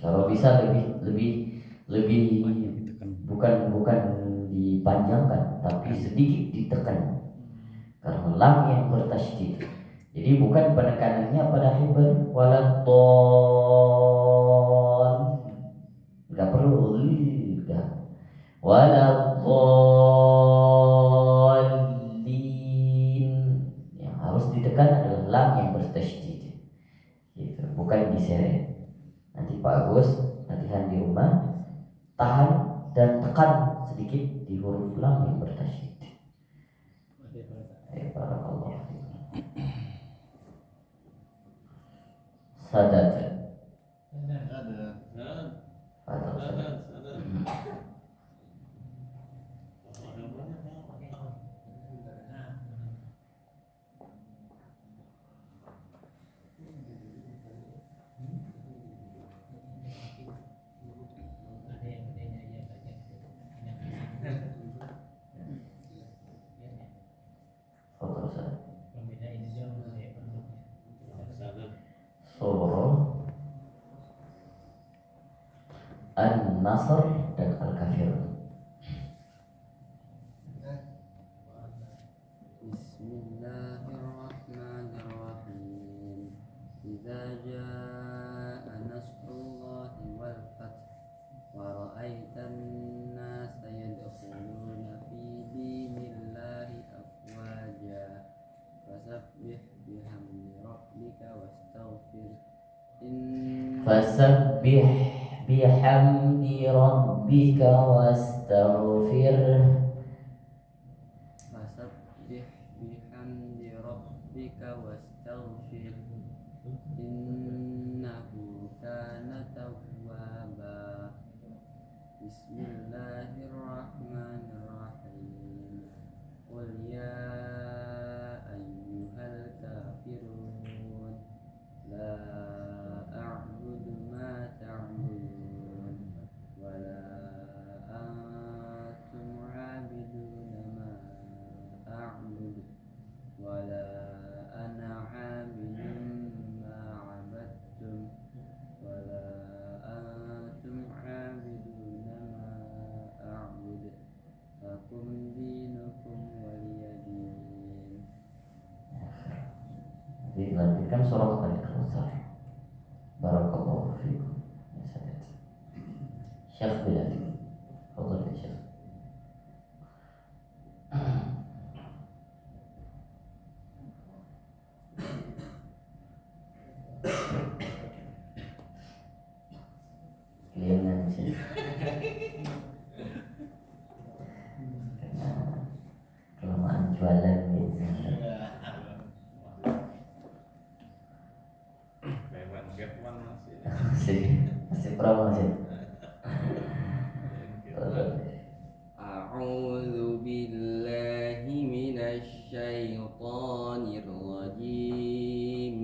kalau bisa lebih bukan dipanjangkan tapi sedikit ditekan karena lam yang bertasydid. Jadi bukan penekanannya pada hibar waladdallin, nggak perlu nggak waladdallin, yang harus ditekan adalah lam yang bertasydid gitu, bukan diseret. Nanti Pak Agus latihan di rumah, tahan dan tekan sedikit di huruf lam yang bertasydid. Barakallahu fiikum. Sadat. Surah An-Nasr dan Al-Kafirun. Bismillahirrahmanirrahim. Idza jaa nasrullahi wal fath wa ra'aitan nasa yadkhuluna fi dinillahi afwaja fasabbih bihamdi rabbika wastaghfir Fasabbih bihamdi rabbika wastaghfir. Fasabbih bihamdi rabbika wastaghfir innahu kana tawwaba. Bismillahirrahmanirrahim. Qul ya ayyuhal kafirun la a'budu ma ta'budun wa la antum 'abiduna ma a'budu wa la ana 'abidun ma 'abadtum wa la antum 'abiduna ma a'budu lakum dinukum waliyadin. Dilanjutkan surah Al-Kautsar. Barakallahu Syekh Bilal. Fadhal ya Syekh. Kalian sih. Karena kelamaan jualan gitu. Masih promosi. أعوذ بالله من الشيطان الرجيم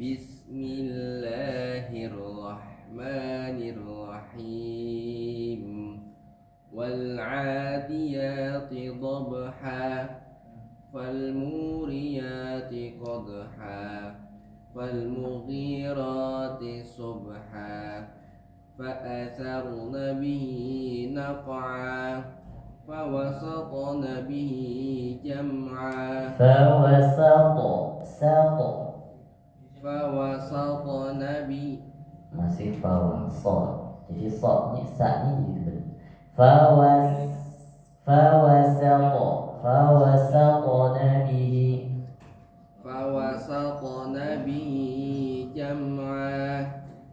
بسم الله الرحمن الرحيم والعاديات ضبحا فالموريات قدحا فالمغيرات صبحا فأثرن به نقعا فوسطن به جمعا فوسطن به masih fawasat. Jadi soknya saknya jadi benar. Fawasatna bihi. فوسطن به جمعا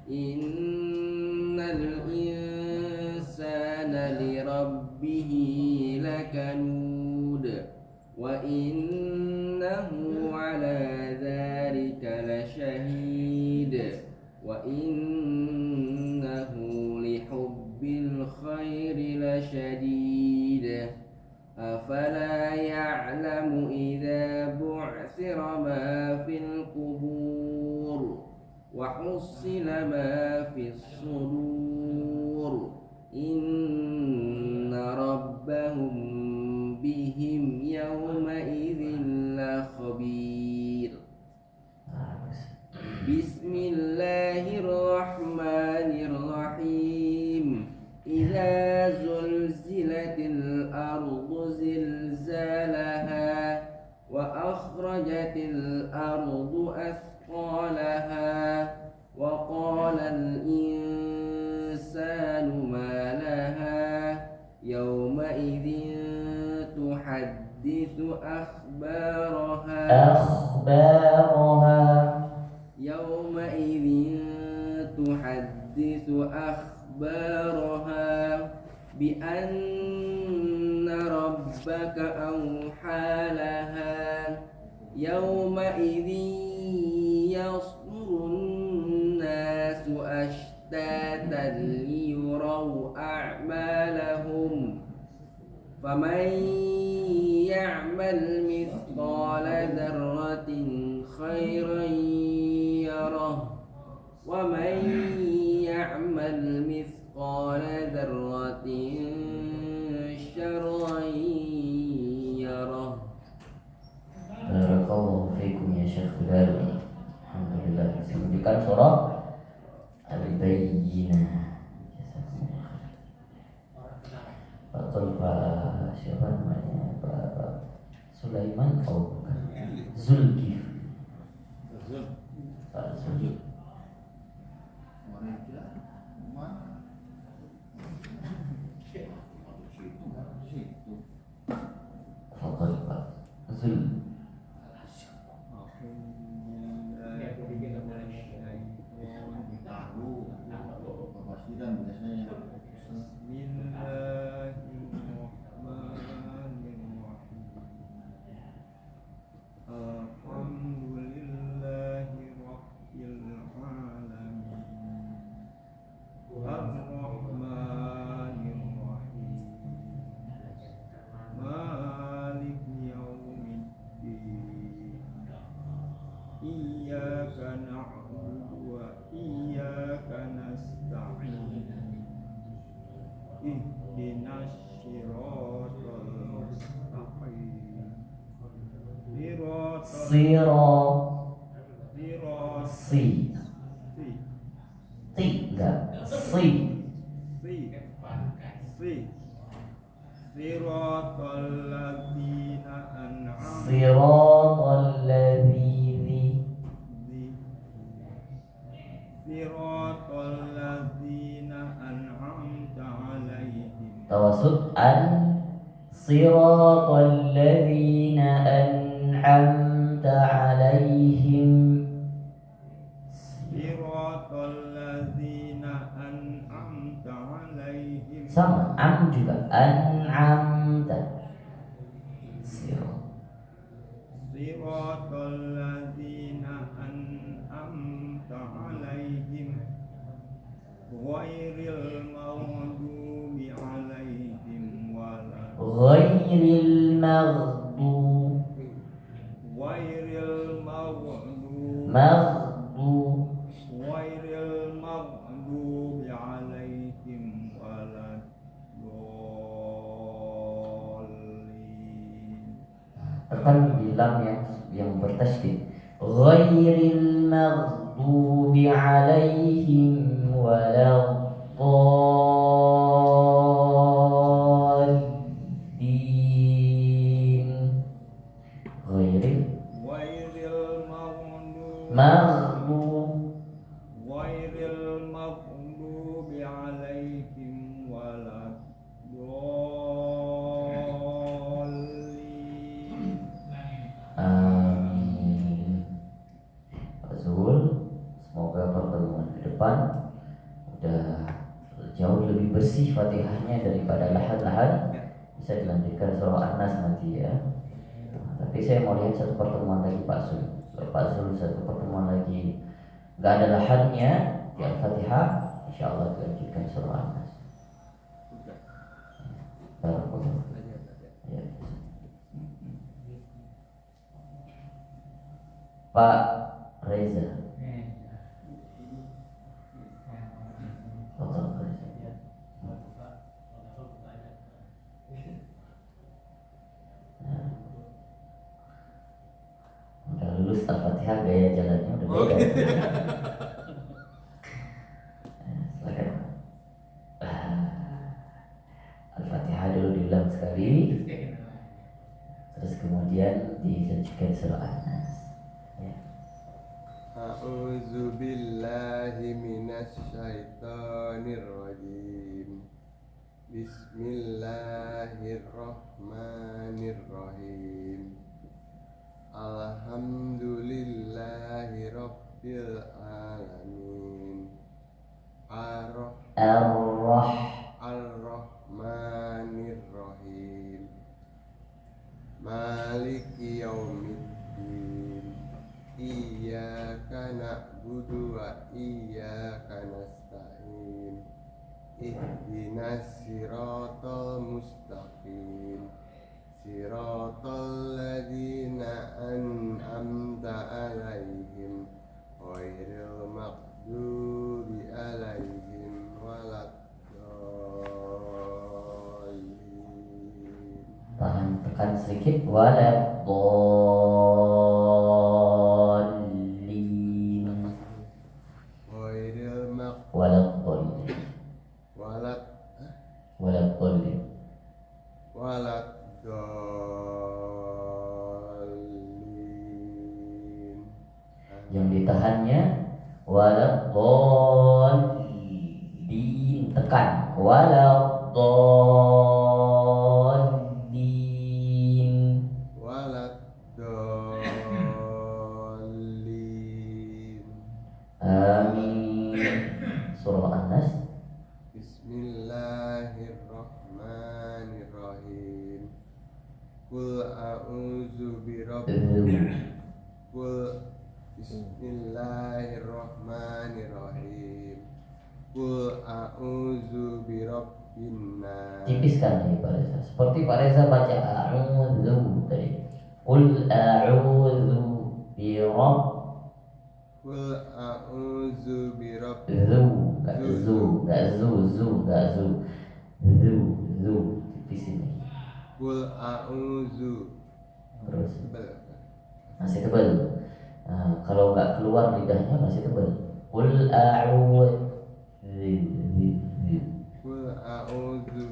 إن الإنسان لربه لكنود وإنه على ذلك لشهيد وإنه لحب الخير لشديد أفلا يعلم إذا بعثر ما في القبور وحصل ما في الصدور إن ربهم بهم يومئذ لخبير بسم الله الرحمن الرحيم إذا زلزلت الأرض زلزالها وأخرجت الأرض أثقالها وقال الإنسان ما لها يومئذ تحدث أخبارها يومئذ تحدث أخبارها بأن ربك أوحى لها يومئذ يصدر الناس أشتاتا ليروا أعمالهم فمن يعمل مثقال ذرة خيرا يره ومن يعمل مثقال ذرة شرا يره. Barakallahu fikum ya Syekh Bilal. Alhamdulillah. Saya menunjukkan surah Al-Bayyinah. Pak siapa namanya? Pak Sulaiman atau bukan? Zulkifli. Pak Zulkifli. Fadhal Pak Zul. Iyyaka na'budu wa iyyaka nasta'in. Ihdinas siratal mustaqim. Siratal ladzina an'amta Tawasud siratal ladzina an'amta 'alaihim. Siratal ladzina an'amta 'alaihim. Sama juga an'amta. Siratal ladzina an'amta 'alaihim ghairil maghdubi 'alaihim Ghairil maghdub. ghairil maghdubi Maghdub. ghairil maghdubi 'alaihim waladdallin. Tekan di lam yang bertasydid. Ghairil maghdubi 'alaihim waladdallin. Ghairil Ghairil maghdubi maghdub. ghairil maghdubi 'alaihim waladdallin. Amin. Pak Zul, semoga pertemuan ke depan udah jauh lebih bersih Fatihahnya daripada lahan-lahan. Bisa dilanjutkan surah An-Nas nanti ya. Tapi saya mau lihat satu pertemuan lagi Pak Zul. Kalau Pak Zul satu pertemuan lagi nggak ada lahannya di Al-Fatihah, insya Allah dilanjutkan surah An-Nas. Barakallah. Ya. Pak Reza. Tolong, Reza. Nah, udah lulus Al-Fatihah, gaya jalannya udah beda. Silakan. Al-Fatihah dulu diulang sekali, terus kemudian dilanjutkan surah An-Nas. Ya. A'udzu billahi minasy syaithanir rajim. Bismillahirrahmanirrahim. Alhamdulillahi rabbil alamin. Ar-Rahmanir-Rahim. Maliki yaumiddin. Iyyaka na'budu wa iyyaka nasta'in. Ihdinas siratal mustaqim. Siratal ladzina an'amta 'alaihim ghairil maghdubi 'alaihim waladdallin. Tahan, tekan sedikit. Waladdallin. Ghairil maghdubi Waladdallin. Waladdallin. waladdallin. Yang ditahannya waladdallin, tekan waladdallin. Waladdallin. Amin. Surah An-Nas. Bismillahirrahmanirrahim. Qul a'udzu Bismillahirrahmanirrahim. Qul a'udzu birabbin nas. Tipiskan nih Pak Reza. Seperti Pak Reza baca a'udzu tadi. Qul a'udzu birabb. Qul a'udzu birabb. Gak zu, tipisin nih. Qul a'udzu. Terus Tebal. masih tebal. Nah, kalau nggak keluar lidahnya masih tebal. Qul a'udzu. Qul a'udzu.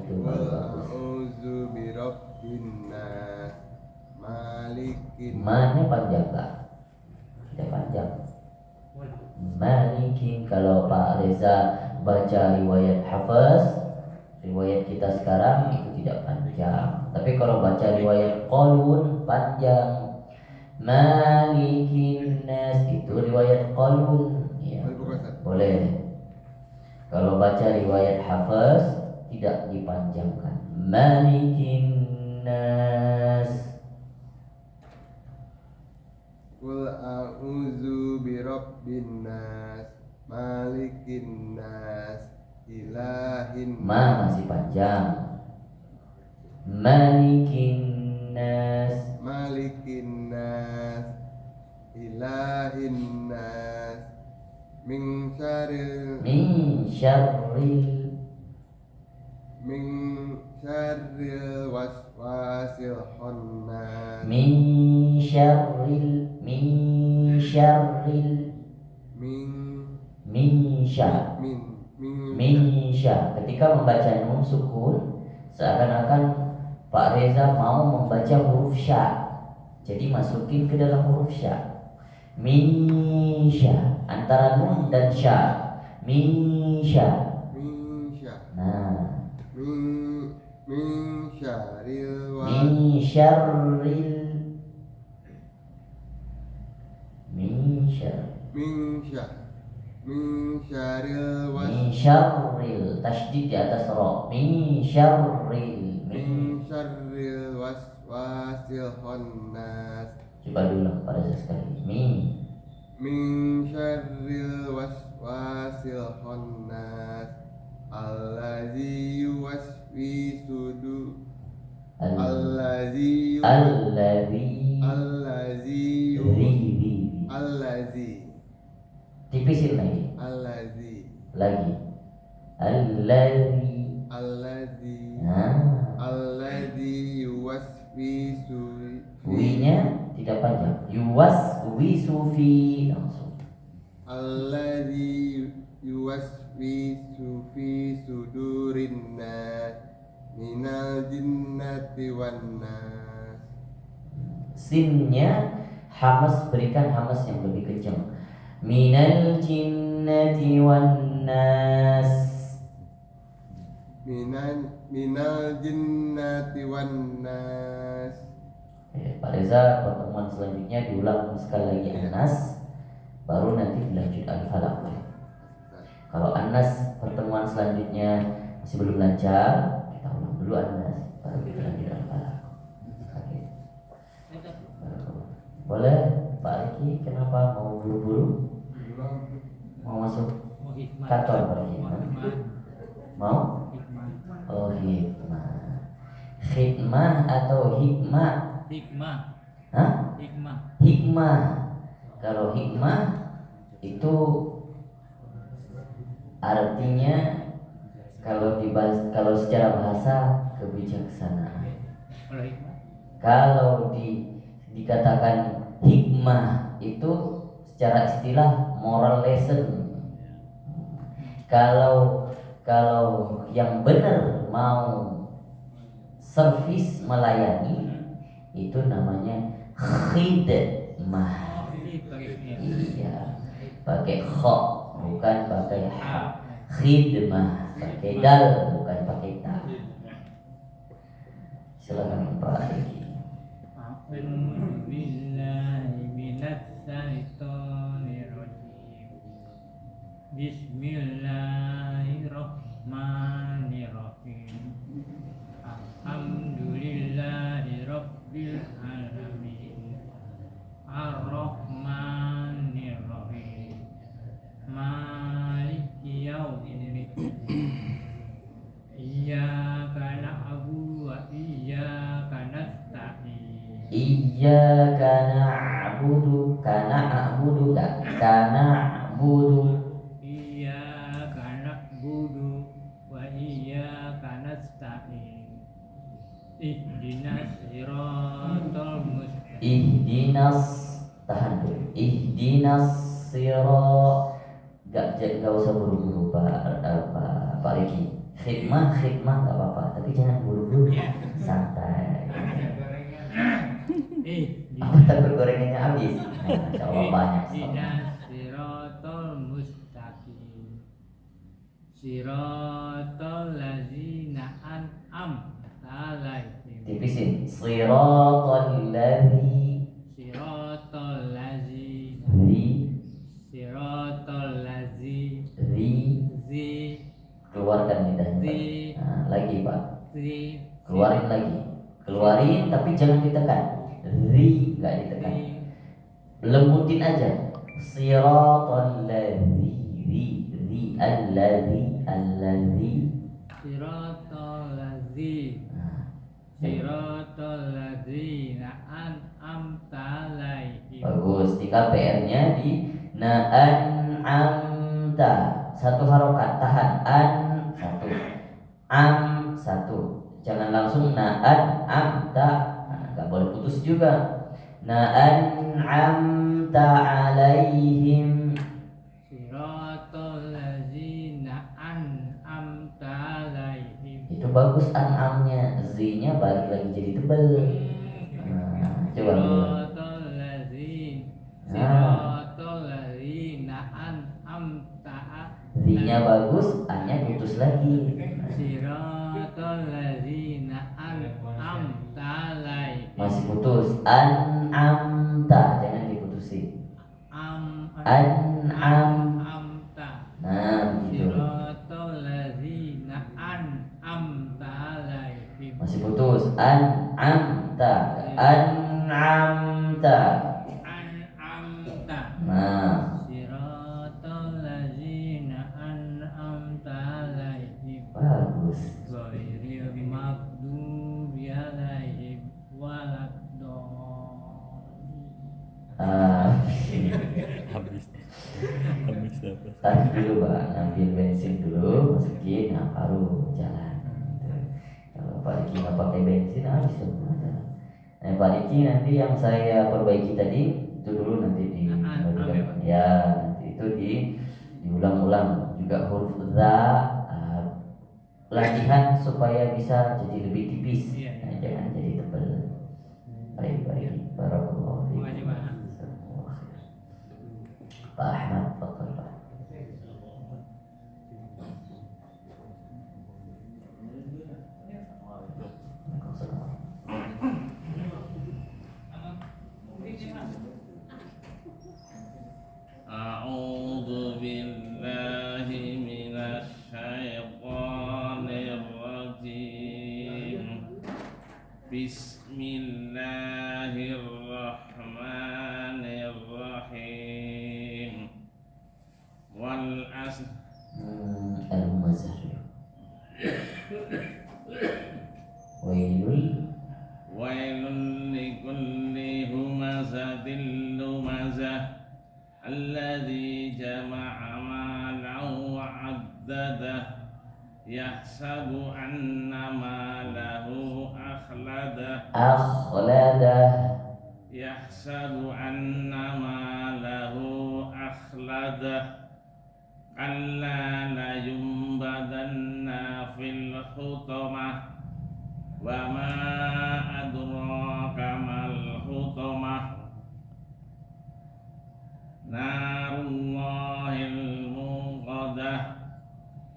Itu Qul baru bagus. a'udzu birabbin nas. Malikin. Ma-nya panjang nggak? Tidak panjang. Malikin. Kalau Pak Reza baca riwayat Hafaz, riwayat kita sekarang itu tidak panjang. Tapi kalau baca riwayat Qalun panjang. Malikin nas itu riwayat Qalun, ya, boleh. Kalau baca riwayat Hafaz tidak dipanjangkan. Malikin nas. Qul a'udzu birabbin nas, malikin nas, ilahin Masih panjang. Malikin nas. malikin nas, ilahin nas, min syarril Min syarril waswasil khannas, min syarril min min syar. Ketika membaca nun sukun seakan-akan Pak Reza mau membaca huruf sya, jadi masukin ke dalam huruf sya. Min sya, antara nun dan sya. Min sya. Nah, min syarril min syarril min syar min syarril min syarril, tasydid di atas ra. Min syarril min syarril waswasil khannas, Coba dulu pada sekali. min syarril waswasil khannas, allazi yuwaswisu allazi tipisin lagi. Allazi. Nah, allazi yuwaswisu wi-nya tidak panjang. Yuwaswisu fi, langsung. allazi yuwaswisu fi sudurin nas minal jinnati wan nas. Sinnya hamas, berikan hamas yang lebih kencang. Minal jinnati wan nas. minal jinnati wan nas. Pak Reza, pertemuan selanjutnya diulang sekali lagi Anas, baru nanti dilanjut Al-Falaq. Kalau Anas pertemuan selanjutnya masih belum lancar, kita ulang dulu Anas, baru kita lanjut Al-Falaq. Oke. Boleh, Pak Riki, kenapa mau buru-buru? Mau masuk kantor Pak Riki? Mau? Oh, hikmah. Khidmah atau hikmah? Hah? Hikmah. Kalau hikmah itu artinya kalau secara bahasa kebijaksanaan. Kalau dikatakan hikmah itu secara istilah moral lesson. Kalau yang benar mau servis melayani itu namanya khidmah. Iya, pakai kha bukan pakai ha. Khidmah pakai dal bukan pakai ta. Silakan Pak Riki. Bismillahirrahmanirrahim. Alhamdulillahi rabbil alamin. Ar-Rahmanir-Rahim. Maliki yaumiddin. Iyyaka na'budu wa iyyaka nasta'in. Iyyaka na'budu, kana a'budu enggak? Kana a'budu. Iyyaka na'budu wa iyyaka nasta'in. Ihdinas siratal mustaqim. Ihdinas, tahan dulu. Ihdinas sirat. Gak usah buru-buru Pak Riki. Khidmah nggak apa-apa, tapi jangan buru-buru. Santai. Apa takut gorengannya habis? Insya Allah banyak. Ihdinas siratal mustaqim. Siratal ladzina tipisin. Siratal ladzi. Siratal lazi Siratal lazi Zi Keluarkan lidahnya. Zi Nah, lagi Pak. Zi Keluarin lagi. Keluarin tapi jangan ditekan. Nggak ditekan. Zi Lembutin aja. Siratal ladzi. Alladzi. Siratal lazi Siratal ladzina an'amta alaihim. Bagus. Tinggal PR-nya di na'an'amta. Satu harokat, tahan. Satu. Satu. Jangan langsung na'an'amta. Nah, nggak boleh putus juga. Na'an'amta alaihim. Siratal ladzina an'amta alaihim. Itu bagus an'amnya. Z-nya balik lagi jadi tebal. Nah, coba dulu. Siratal ladzina an'amta Z-nya bagus, A-nya putus lagi. Siratal ladzina an'amta alaihim. Masih putus. An'amta, jangan diputusin. An'am. An'amta. Nah, begitu. Siratal ladzina an'amta alaihim. Masih putus. An'amta. An'amta. An'amta. Nah, Siratal ladzina an'amta alaihim. bagus. Ghairil maghdubi alaihim waladdallin. Habis apa? Tarik dulu Pak, ngambil bensin dulu, masukin, nah baru jalan. Gitu. Kalau Pak Riki nggak pakai bensin, semua jalan. Nah Pak Riki nanti yang saya perbaiki tadi itu dulu nanti ya nanti itu diulang-ulang juga huruf za, latihan supaya bisa jadi lebih tipis, nah, jangan jadi tebal. Baik, barakallahu fiikum. Makasih, Pak. Pak Ahmad, fadhal Pak. A'udzu billahi minasy syaithanir rajim. Bismillahirrahmanirrahim. Wal asr. Al-Humazah. Wailul. Wailun likulli humazatin lumazah. Alladzi jama'a malan wa 'addadah. Yahsabu anna malahu akhladah. Yahsabu anna malahu akhladah. Kalla la yumbadanna fil hutamah. Wa ma adraka mal hutamah. Narullahil muqadah.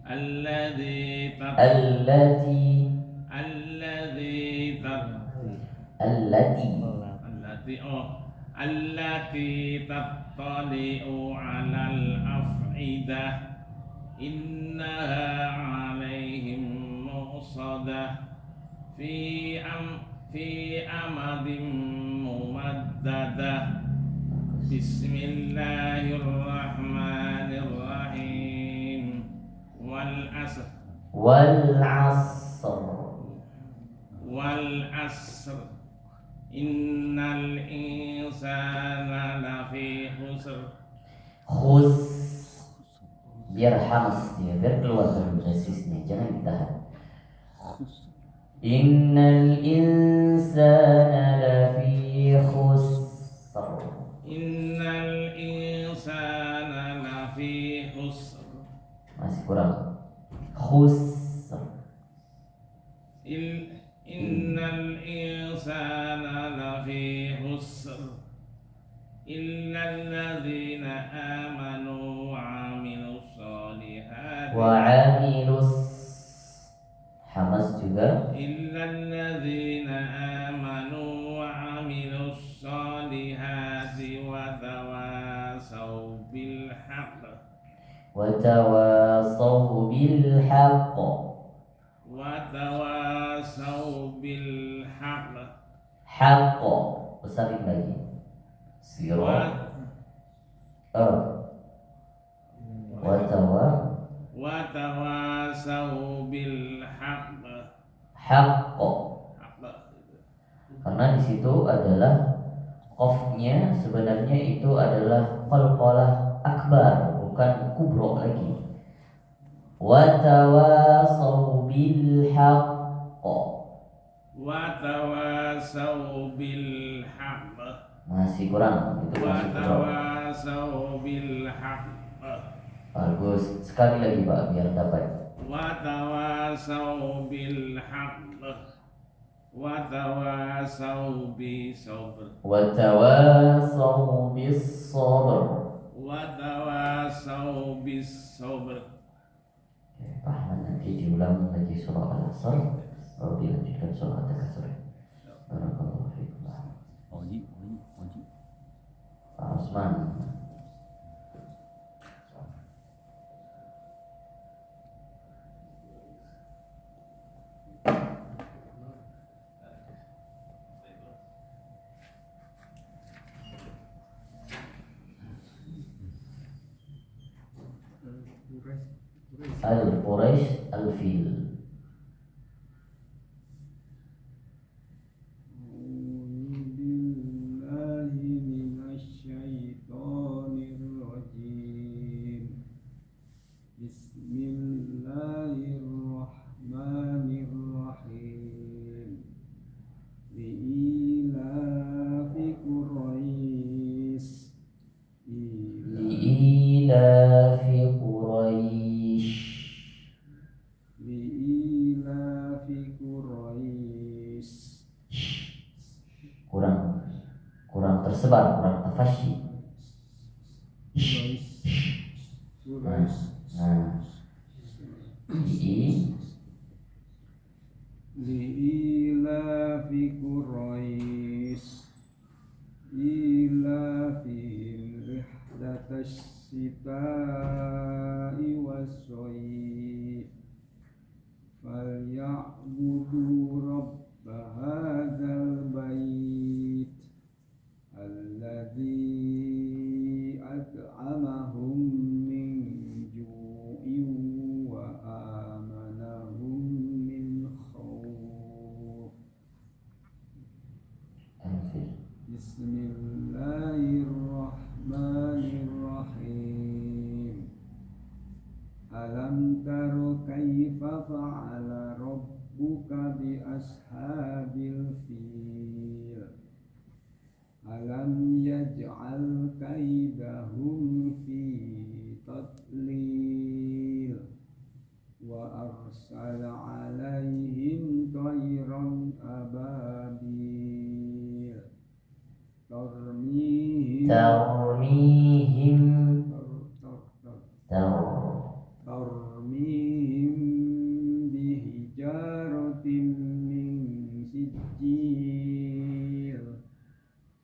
Allati tattali'u 'alal af'idah. Innaha 'alaihim muqsadah. Fi amadin mumaddadah. Bismillahirrahmanirrahim. Wal asr. Innal insana lafi khusr. Biar hamas dia, biar keluar dari resisnya, jangan ditahan. Innal insana lafi khusr. Innal insana lafi khusr. Masih kurang. Khusr. Innal insana lafi khusr. Illal ladzina amanu wa 'amilus solihati. Wa 'amilus Hamas juga. إلا الذين آمنوا وعملوا الصالحات وتواصوا بالحق Watawasau bil haqq. وتواصوا بالحق Haqq. Besarin lagi. Sirah. وتواصوا بالحق Haqq. Karena di situ adalah qafnya sebenarnya itu adalah qalqalah akbar, bukan kubro lagi. Watawasau bil haqq. وتواصوا بالحق Masih kurang, itu masih kurang. وتواصوا بالحق Bagus, sekali lagi Pak biar dapat. وتواصوا بالحق وتواصوا بالصبر Watawasau bis sabr. وتواصوا بالصبر. Oke, Pak Ahmad nanti diulang lagi surah Al-Asr baru dilanjutkan surah Al-Kasr. Barakallahu fiikum. Oji. Pak Osman. Al-Quraish Al-Fil. Bismillahirrahmanirrahim. Li'ilafi Quraisy. Li'ilafi Quraisy. Li'ilafi Quraisy. Kurang tersebar, kurang tafasyi. Nah, Li'ilafi Quraisy. Ilafihim rihlatash shita'i was-shayf. Falyabudu rabba hadzal bait alladzi at'amahum min ju'in wa amanahum min khawf. Bismillahirrahmanirrahim. Alam taro kaifa fa'ala rabbuka bi ashabil fil. Alam yaj'al kaidahum fi tadlil. Wa arsala alaihim tayran ababil. Tarmihim tarmihim bihijaratin min sijil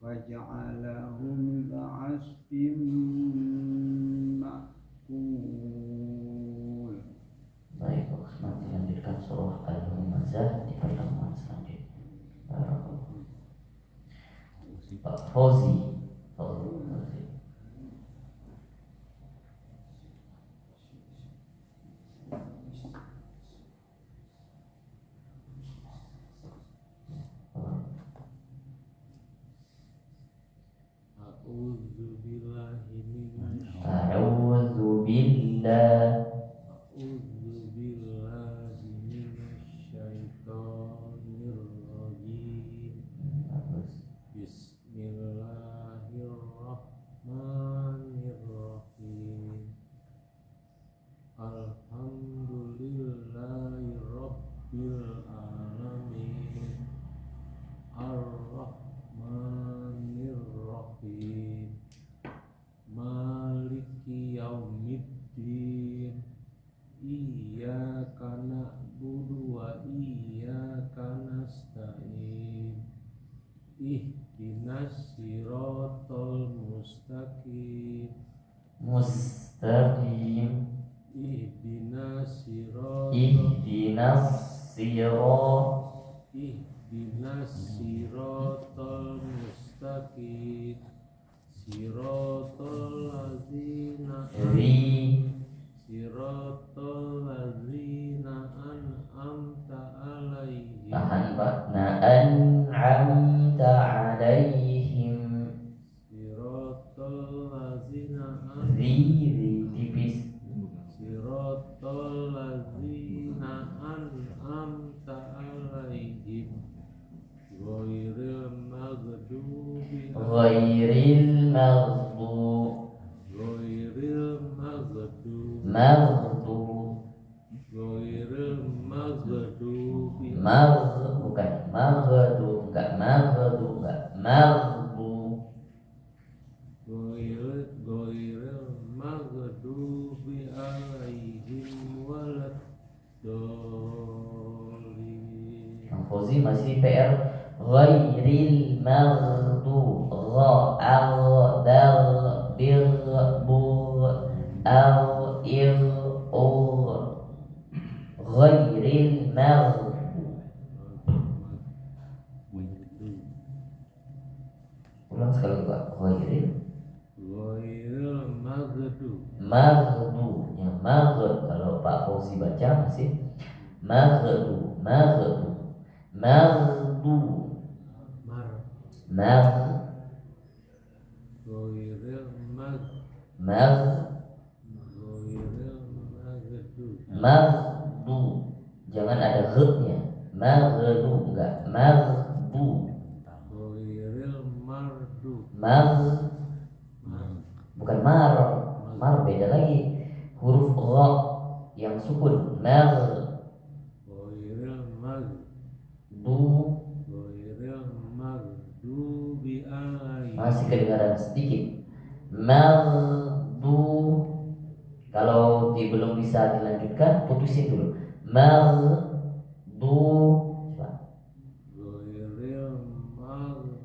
faj'alahum ka'asfin ma'kul. baik, nanti lanjutkan surah Al-Humazah di pertemuan selanjutnya. Barakallahu. Pak Fauzi. A'udzu billahi Bismillahirrahmanirrahim. Alhamdulillahirabbil alamin. Ar-Rahmanirrahim. Maliki yaumiddin. Iyyaka na'budu wa iyyaka nasta'in. Ihdinas siratal mustaqim. Mustaqim. Ihdinas siratal Ihdinas sirat. Ihdinas siratal mustaqim. Siratal ladzina Siratal ladzina an'amta alaihim. Tahan Pak. An'amta alaihim. Siratal ladzina Tipis. Siratal ladzina an'amta alaihim. Ghairil maghdubi Ghairil maghdub. Ghairil maghdubi Ghairil maghdubi Bukan maghdub, enggak maghdub, enggak maghdub. Ghairil maghdubi alaihim waladdallin. Yang Fauzi masih PR. Ghairil maghdub. Ghairil maghdub. Ulang sekali Pak. Ghairil maghdub. Yang maghdub kalau Pak Fauzi baca masih maghdub. Ghairil maghdub. Jangan ada h-nya. Maghdub enggak maghdub. Ghairil mardu Bukan mar beda lagi. Huruf ra yang sukun. Ghairil maghdubi alaihim. Masih kedengaran sedikit. Maghdub. Kalau belum bisa dilanjutkan, putusin dulu. Maghdub. Ghairil maghdubi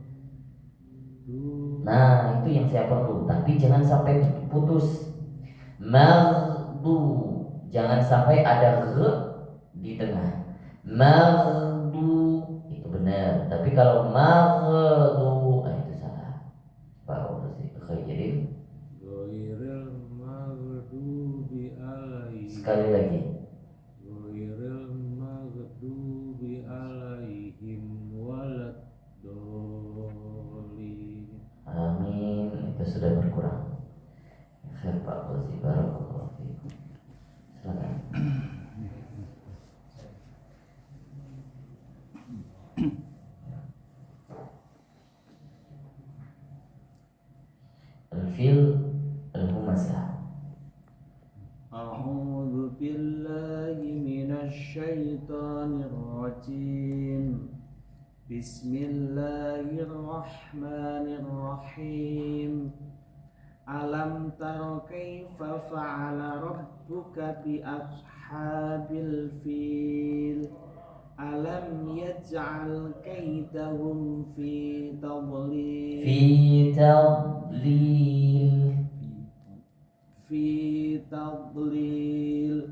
Nah, itu yang saya perlu. Tapi jangan sampai putus. Maghdub. Jangan sampai ada g di tengah. Maghdub itu benar. Tapi kalau maghdub, itu salah. Baru sih. Jadi Ghairil maghdubi alaihim. sekali lagi. Ghairil maghdubi alaihim waladdallin. Amin. Itu sudah berkurang. Khair Pak Fauzi. Barakallahu fiikum. Silakan. Al-fil al-humasah. أعوذ بالله من الشيطان الرجيم بسم الله الرحمن الرحيم ألم تر كيف فعل ربك بأصحاب الفيل ألم يجعل كيدهم في تضليل في تضليل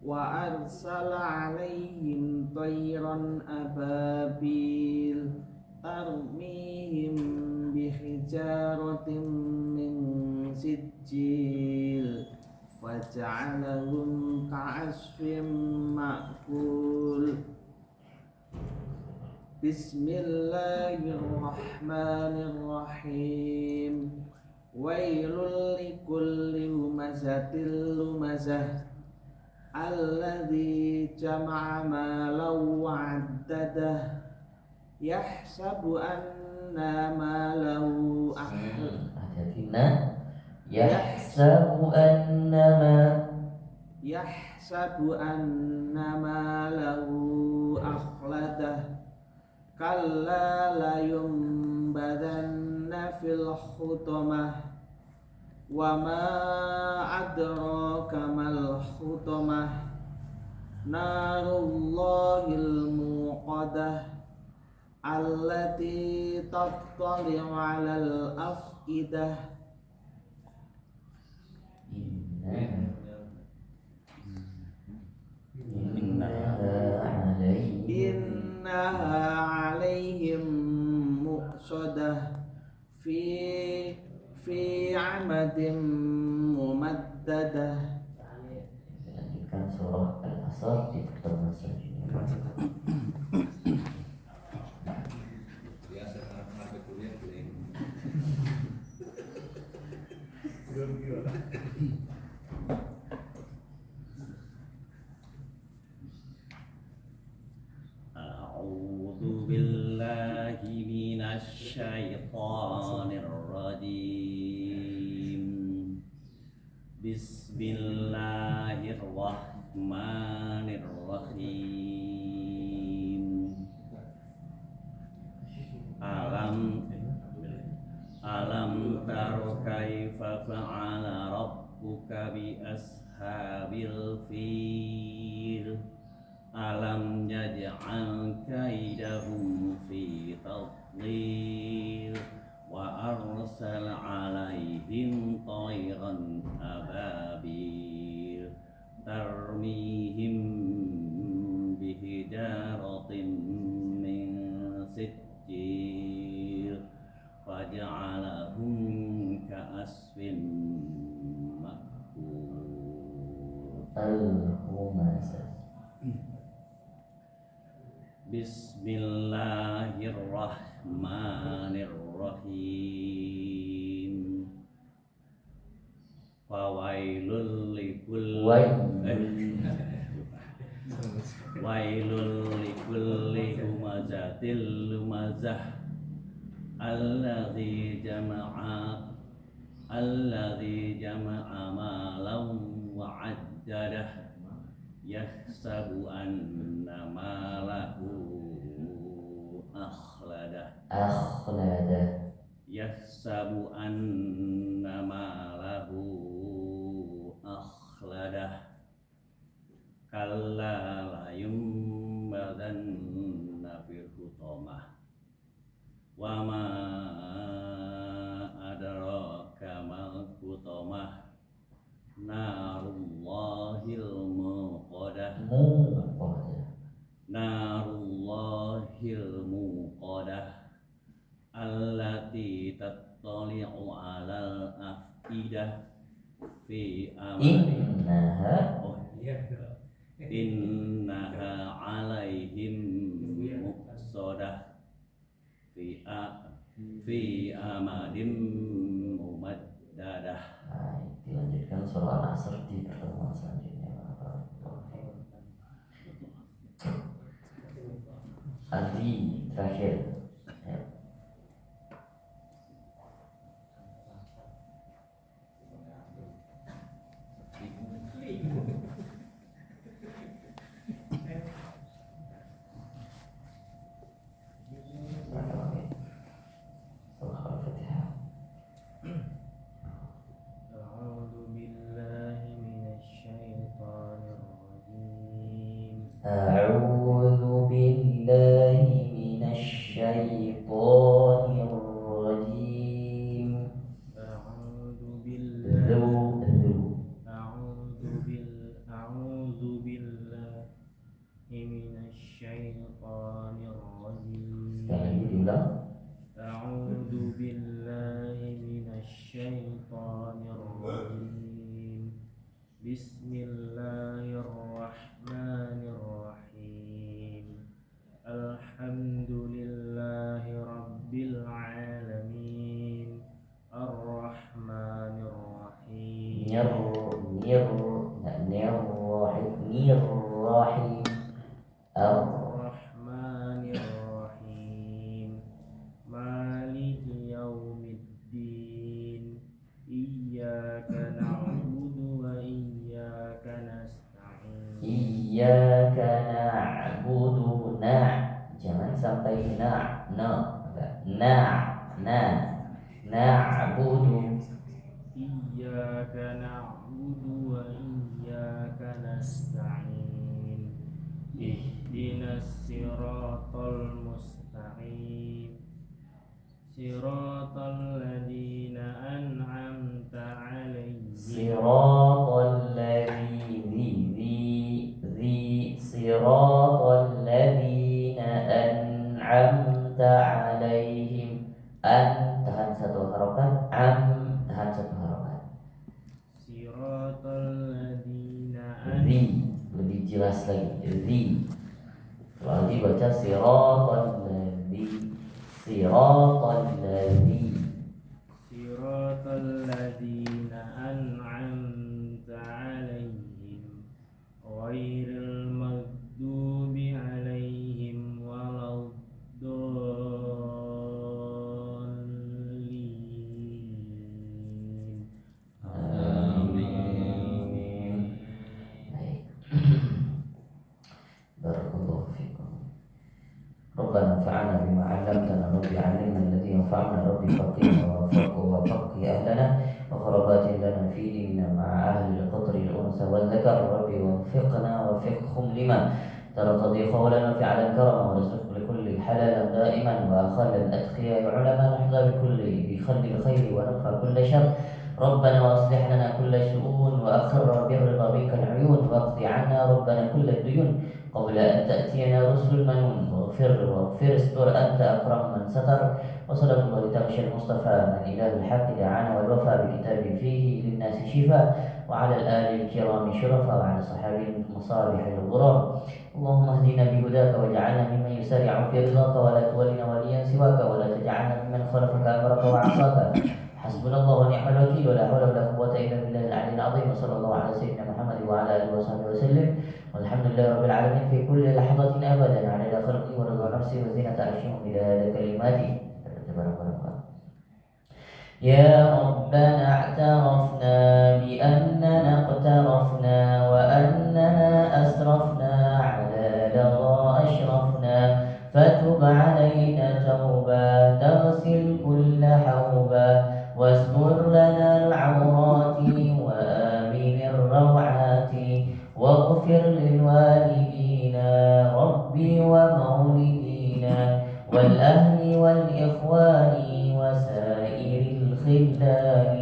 وأرسل عليهم طيرا أبابيل ترميهم بحجارة من سجيل فجعلهم كعصف مأكول بسم الله الرحمن الرحيم ويل لكل همزة لمزة الذي جمع مالا وعدده يحسب أن ماله يحسب أن ماله أخلده كلا لينبذن في الحطمة وما أدراك ما الحطمة narullahil muqadah allati tattali'u 'alal afidah innaha 'alaihim muqsadah fi 'amadin mumaddadah. Lanjutkan surah Al-Asr di pertemuan selanjutnya. A'udzu billahi minasy syaithanir rajim. Bismillahirrahmanirrahim. Alam taro kaifa fa'ala rabbuka bi ashabil fil. Alam yaj'al kaidahum fi tadlil wa arsal 'alaihim tayran ababil tarmihim bihijaratin min sijil faj'alahum ka'asfin ma'kul. Al-Humazah. Bismillahirrahmanirrahim. Fawailul likulli wailul likulli humazatil lumazah alladzi jama'a malam wa 'addadah yahsabu anna malahu akhladah yahsabu anna malahu akhladah kalla la yumbadanna fil hutamah wa ma adraka mal hutamah narullahil muqadah narullahil muqadah allati tattali'u 'alal afidah fi amalin innaha 'alaihim muqsadah fi amadin mumaddadah. Dilanjutkan surah Al-Asr di pertemuan selanjutnya. Adi terakhir. Ya. Surah Al-Fatihah. أعوذ بالله من الشيطان الرجيم. أعوذ أعوذ بالله من الشيطان الرجيم. Sekali lagi diulang. أعوذ بالله من الشيطان الرجيم. بسم الله الرحمن الرحيم. الحمد لله رب العالمين. الرحمن الرحيم. الرحمن الرحيم. مالك يوم الدين. إياك نعبد وإياك نستعين. Iyyaka na'budu jangan sampai na'budu إياك نعبد وإياك نستعين. ihdinas siratal mustaqim siratal ladzina an'amta 'alaihim Siratal siratal ladzina an'amta 'alaihim. Tahan satu harokat, tahan satu harokat. siratal ladzina Lebih jelas lagi. Kalau dibaca siratal ladzina an'amta 'alaihim ghairil maghdubi 'alaihim waladdallin. Amin. Baik. Barakallahu fikum. Rabbana anfa'na bima 'allamtana rabbi 'allimna alladhi yanfa'una rabbi faqihna wa faqih ahlana wa kharabatin lana fi dinina ma'a ahli al-qadri al-unsa wal dhakar rabbi wafiqhum lima ترتضي قولنا فعلا كرما ورزق لكل حلالا دائما واخل الاتقياء علما نحظى بخل الخير ونقرا كل شر ربنا واصلح لنا كل شؤون واخر بالرضا بك العيون واقض عنا ربنا كل الديون قبل ان تاتينا رسل المنون واغفر استر انت اكرم من ستر وصلى الله تغشى المصطفى من اله الحق دعانا والوفى بكتاب فيه للناس شفاء وعلى الآل الكرام شرفا وعلى صحابه المصالح الغرار اللهم اهدنا بهداك واجعلنا ممن يسارع في رضاك ولا تولنا وليا سواك ولا تجعلنا ممن خالفك أمرك وعصاك حسبنا الله ونعم الوكيل ولا حول ولا قوة إلا بالله العلي العظيم وصلى الله على سيدنا محمد وعلى آله وصحبه وسلم والحمد لله رب العالمين في كل لحظة أبدا على خلقه ورضا نفسه وزينة عرشه ومداد كلماته تبارك الله. يا ربنا اعترفنا بأننا اقترفنا وأننا أسرفنا على لظى أشرفنا فتب علينا توبة تغسل كل حوبة واستر لنا العورات وآمن الروعات واغفر للوالدين ربي ومولدينا والأهل والإخوان وسائر الخلان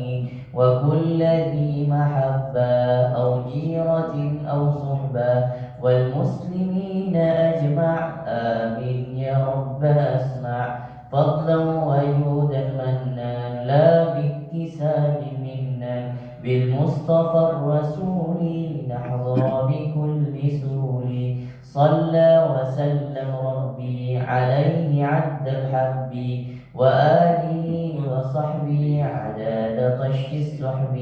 وكل ذي محبة أو جيرة أو صحبة والمسلمين أجمع آمين يا رب أسمع فضلا وجودا منا لا باكتساب منا بالمصطفى الرسول نحظى بكل سول صلى وسلم ربي عليه عد الحب وآله وصحبه عدد طش السحب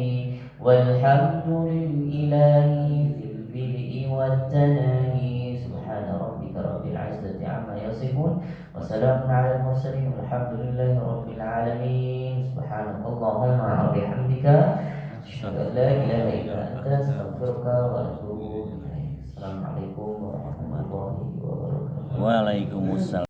والحمد للإله في البدء والتناهي سبحان ربك رب العزة عما يصفون وسلام على المرسلين والحمد لله رب العالمين سبحانك اللهم وبحمدك أشهد أن لا إله إلا أنت أستغفرك وأتوب إليك. السلام عليكم ورحمة الله وبركاته. Waalaikumsalam.